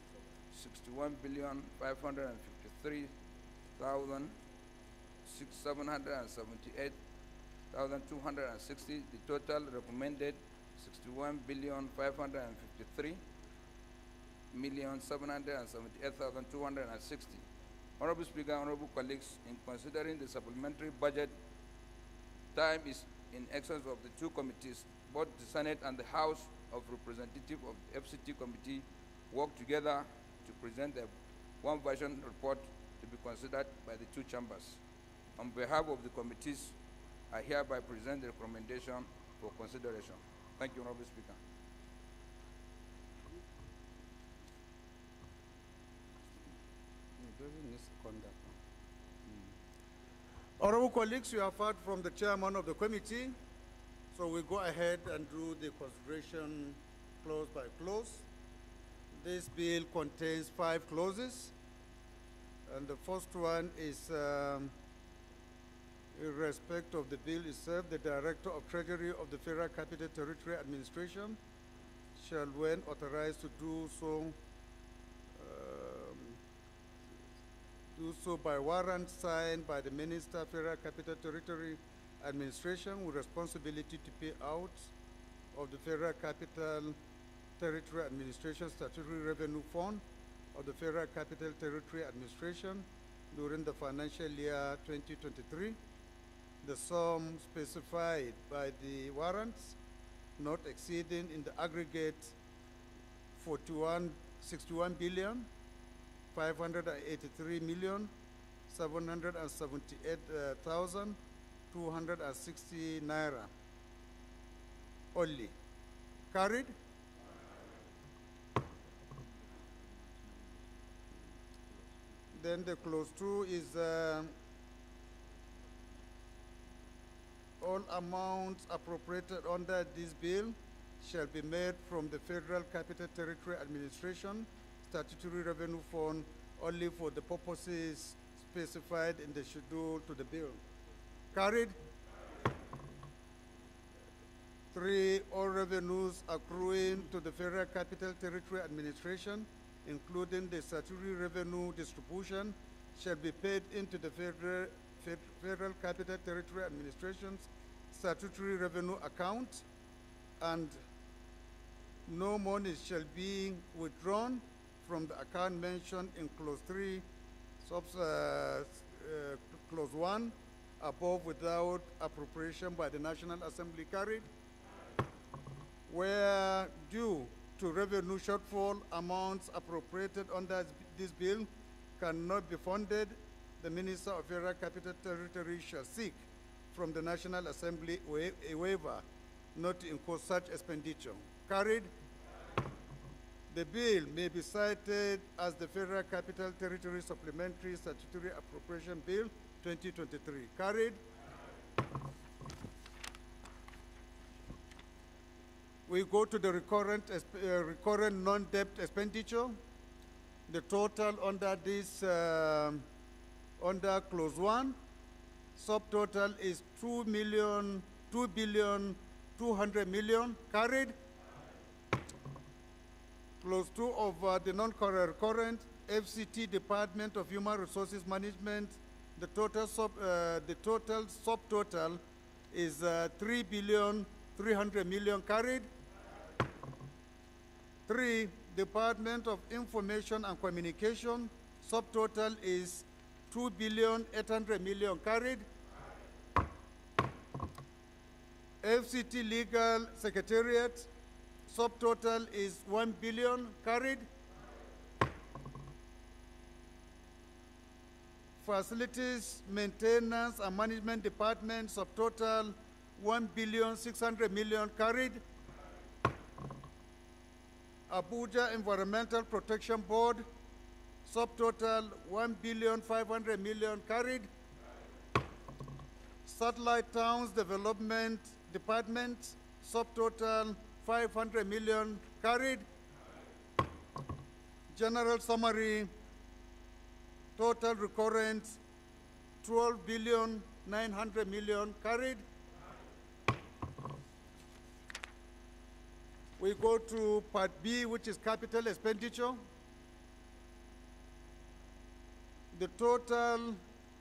61,553,778,260. The total recommended 61,553,778,260. Honorable Speaker, honorable colleagues, in considering the supplementary budget, time is in excess of the two committees. Both the Senate and the House of Representatives of the FCT Committee work together to present a one version report to be considered by the two chambers. On behalf of the committees, I hereby present the recommendation for consideration. Thank you, Honorable Speaker. Honorable colleagues, you have heard from the chairman of the committee, so we go ahead and do the consideration clause by clause. This bill contains 5 clauses, and the first one is in respect of the bill itself, the Director of Treasury of the Federal Capital Territory Administration shall, when authorized to do so by warrant signed by the Minister, Federal Capital Territory Administration, with responsibility to pay out of the Federal Capital Territory Administration Statutory Revenue Fund of the Federal Capital Territory Administration during the financial year 2023. The sum specified by the warrants not exceeding in the aggregate 61,583,778,260 naira only. Carried? Then the clause 2 is all amounts appropriated under this bill shall be made from the Federal Capital Territory Administration Statutory Revenue Fund only for the purposes specified in the schedule to the bill. Carried? 3, all revenues accruing to the Federal Capital Territory Administration, including the statutory revenue distribution, shall be paid into the Federal Capital Territory Administration's statutory revenue account, and no money shall be withdrawn from the account mentioned in clause 3, clause 1, above without appropriation by the National Assembly. Carried? Where due to revenue shortfall, amounts appropriated under this bill cannot be funded, the Minister of Federal Capital Territory shall seek from the National Assembly a waiver not to incur such expenditure. Carried? The bill may be cited as the Federal Capital Territory Supplementary Statutory Appropriation Bill 2023. Carried? We go to the recurrent non-debt expenditure. The total under this, under clause 1, subtotal is 2,200,000,000. Carried? Clause 2 of the non-recurrent FCT Department of Human Resources Management, the total subtotal is 3,300,000,000. Carried? 3, Department of Information and Communication, subtotal is 2,800,000,000. Carried? FCT Legal Secretariat, subtotal is 1 billion. Carried? Facilities Maintenance and Management Department, subtotal 1,600,000,000. Carried? Abuja Environmental Protection Board, subtotal 1,500,000,000. Carried? Satellite Towns Development Department, subtotal 500,000,000. Carried? General summary, total recurrent 12,900,000,000 carried. We go to part B, which is capital expenditure. The total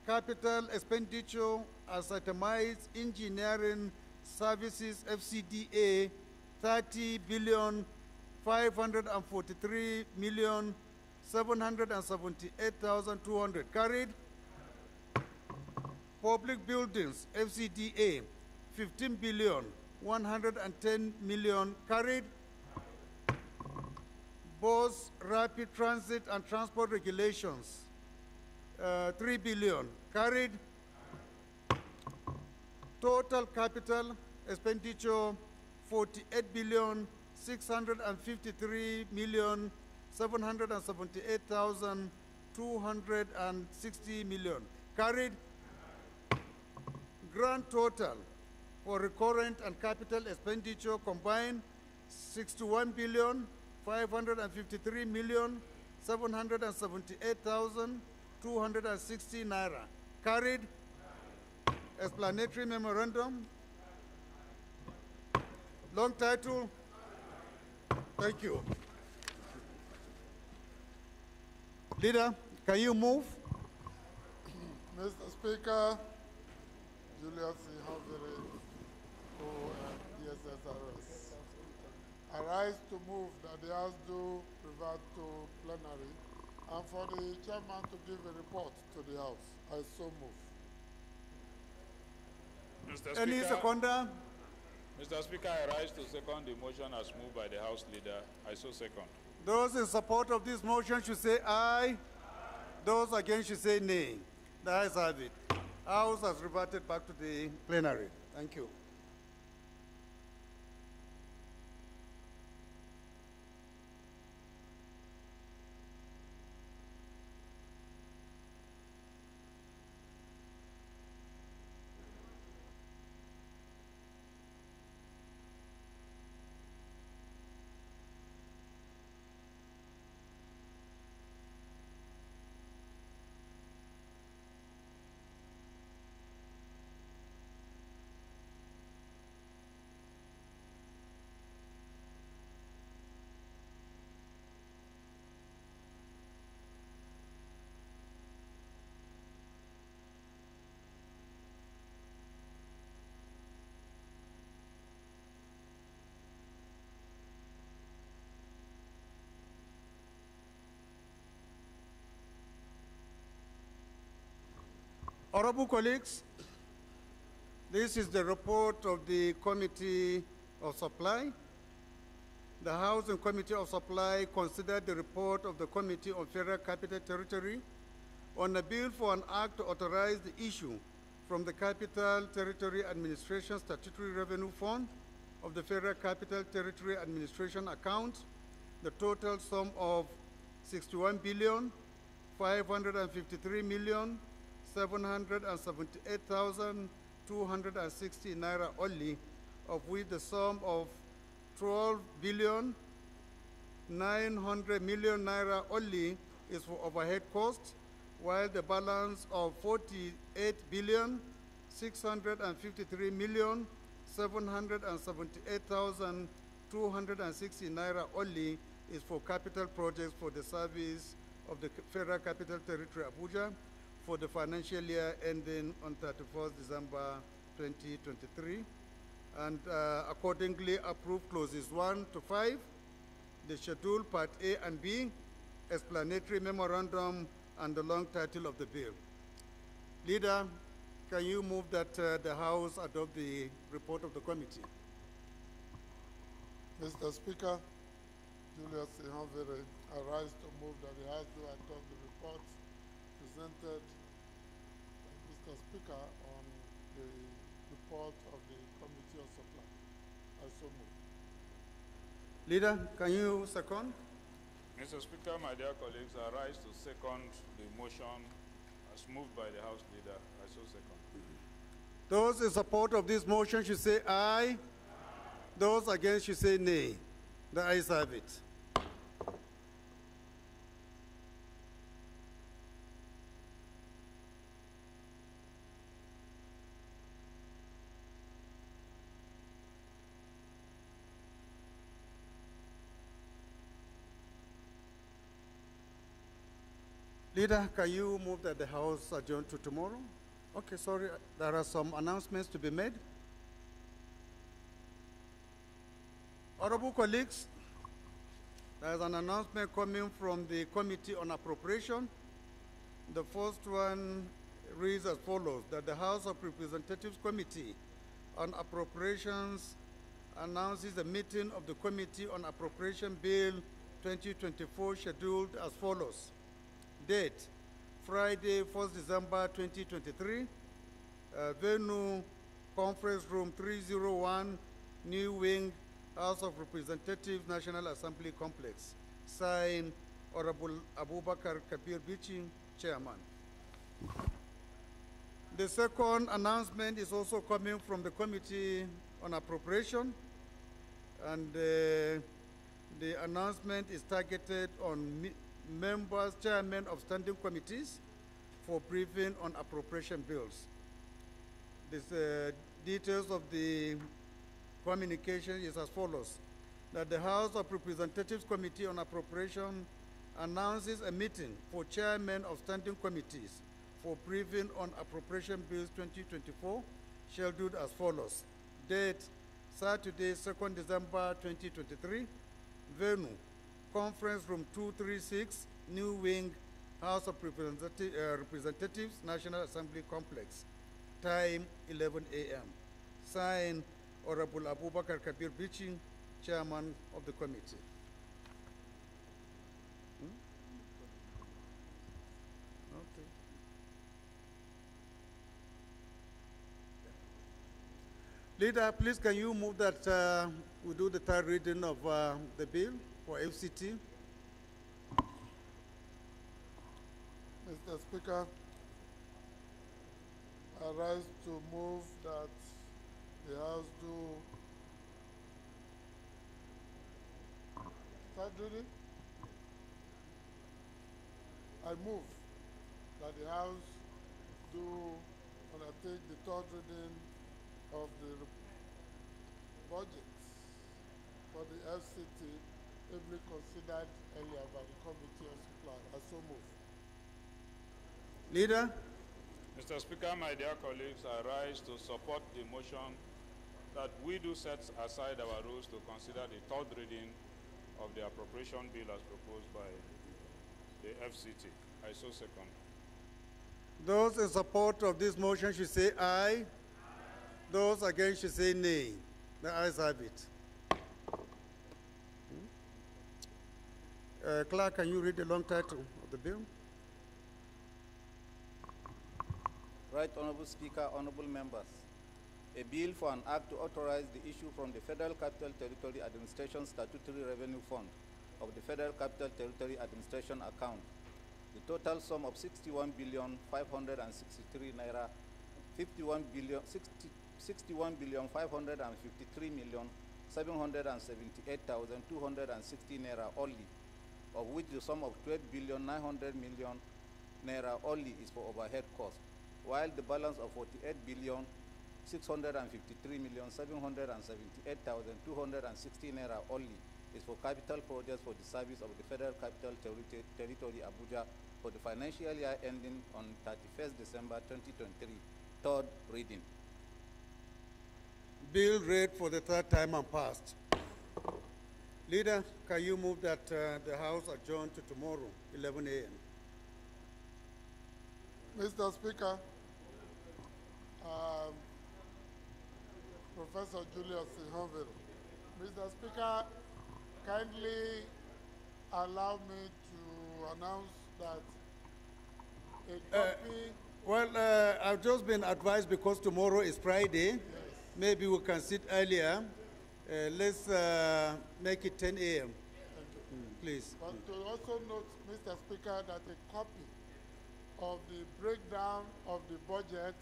capital expenditure as itemized engineering services FCDA 30,543,778,200 carried. Public buildings FCDA 15,110,000,000 carried. Bus rapid transit and transport regulations 3 billion carried. Total capital expenditure 48,653,778,260 carried. Grand total for recurrent and capital expenditure combined 61,553,778,260 naira carried. Explanatory memorandum. Long title. Thank you. Leader, can you move? Mr. Speaker, Julius Ihavere, DSSRS. I rise to move that the House do revert to plenary and for the chairman to give a report to the House. I so move. Mr. Any Speaker, seconder? Mr. Speaker, I rise to second the motion as moved by the House Leader. I so second. Those in support of this motion should say aye. Those against should say nay. The ayes have it. House has reverted back to the plenary. Thank you. Honorable colleagues, this is the report of the Committee of Supply. The House and Committee of Supply considered the report of the Committee on Federal Capital Territory on a bill for an act to authorize the issue from the Capital Territory Administration Statutory Revenue Fund of the Federal Capital Territory Administration account the total sum of 61,553,778,260 naira only, of which the sum of 12,900,000,000 naira only is for overhead costs, while the balance of 48,653,778,260 naira only is for capital projects for the service of the Federal Capital Territory Abuja for the financial year ending on 31st December 2023, and accordingly approved clauses 1 to 5, the schedule part A and B, explanatory memorandum, and the long title of the bill. Leader, can you move that the House adopt the report of the committee? Mr. Speaker, Julius Ihavere, I rise to move that the House do adopt the report presented by Mr. Speaker on the report of the Committee of Supply. I so move. Leader, can you second? Mr. Speaker, my dear colleagues, I rise to second the motion as moved by the House Leader. I so second. Those in support of this motion should say aye. Those against should say nay. The ayes have it. Leader, can you move that the House adjourn to tomorrow? Okay, sorry, there are some announcements to be made. Honorable colleagues, there is an announcement coming from the Committee on Appropriation. The first one reads as follows, that the House of Representatives Committee on Appropriations announces a meeting of the Committee on Appropriation Bill 2024 scheduled as follows. Date, Friday, 1st December 2023, venue, Conference Room 301, New Wing, House of Representatives, National Assembly Complex. Signed, Honorable Abubakar Kabir Bichi, Chairman. The second announcement is also coming from the Committee on Appropriation, and the announcement is targeted on members, chairmen of standing committees for briefing on appropriation bills. The details of the communication is as follows, that the House of Representatives Committee on Appropriation announces a meeting for chairmen of standing committees for briefing on appropriation bills 2024, scheduled as follows. Date, Saturday, 2nd December 2023, venue, Conference Room 236, New Wing, House of Representatives, National Assembly Complex. Time, 11 a.m. Signed, Honorable Abubakar Kabir Bichi, Chairman of the committee. Okay. Leader, please can you move that we do the third reading of the bill for FCT? Mr. Speaker, I rise to move that the House do third reading. I move that the House do undertake the third reading of the budget for the FCT, ably considered earlier by the Committee on Supply. I so move. Leader. Mr. Speaker, my dear colleagues, I rise to support the motion that we do set aside our rules to consider the third reading of the appropriation bill as proposed by the FCT. I so second. Those in support of this motion should say aye. Those against should say nay. The ayes have it. Clerk, can you read the long title of the bill? Right Honorable Speaker, honorable members. A bill for an act to authorize the issue from the Federal Capital Territory Administration Statutory Revenue Fund of the Federal Capital Territory Administration account, the total sum of 61,563 naira, 61,553,778,260 naira only, of which the sum of 12,900,000,000 naira only is for overhead costs, while the balance of 48,653,778,260 naira only is for capital projects for the service of the Federal Capital Territory Abuja for the financial year ending on 31st December 2023. Third reading. Bill read for the third time and passed. Leader, can you move that the House adjourn to tomorrow, 11 a.m.? Mr. Speaker, Professor Julius Sihanvero. Mr. Speaker, kindly allow me to announce that a copy... I've just been advised because tomorrow is Friday, yes. Maybe we can sit earlier. Let's make it 10 a.m. Please. But to also note, Mr. Speaker, that a copy of the breakdown of the budget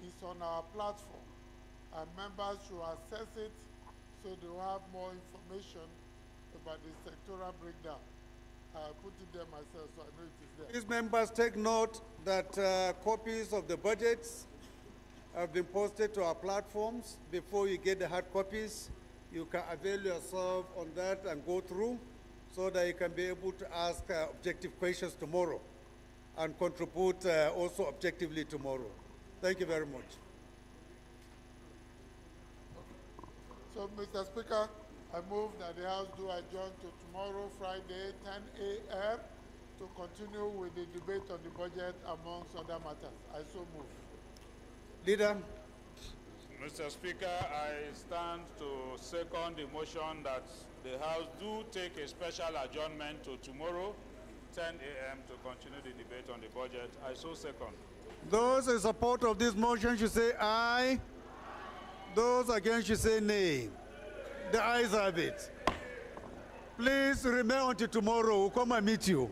is on our platform, and members should access it so they will have more information about the sectoral breakdown. I put it there myself, so I know it is there. Please, members, take note that copies of the budgets have been posted to our platforms. Before you get the hard copies, you can avail yourself on that and go through so that you can be able to ask objective questions tomorrow. and contribute also objectively tomorrow. Thank you very much. So, Mr. Speaker, I move that the House do adjourn to tomorrow, Friday, 10 a.m. to continue with the debate on the budget amongst other matters. I so move. Leader. Mr. Speaker, I stand to second the motion that the House do take a special adjournment to tomorrow, 10 a.m. to continue the debate on the budget. I so second. Those in support of this motion should say aye. Those against should say nay. The ayes have it. Please remain until tomorrow. We'll come and meet you.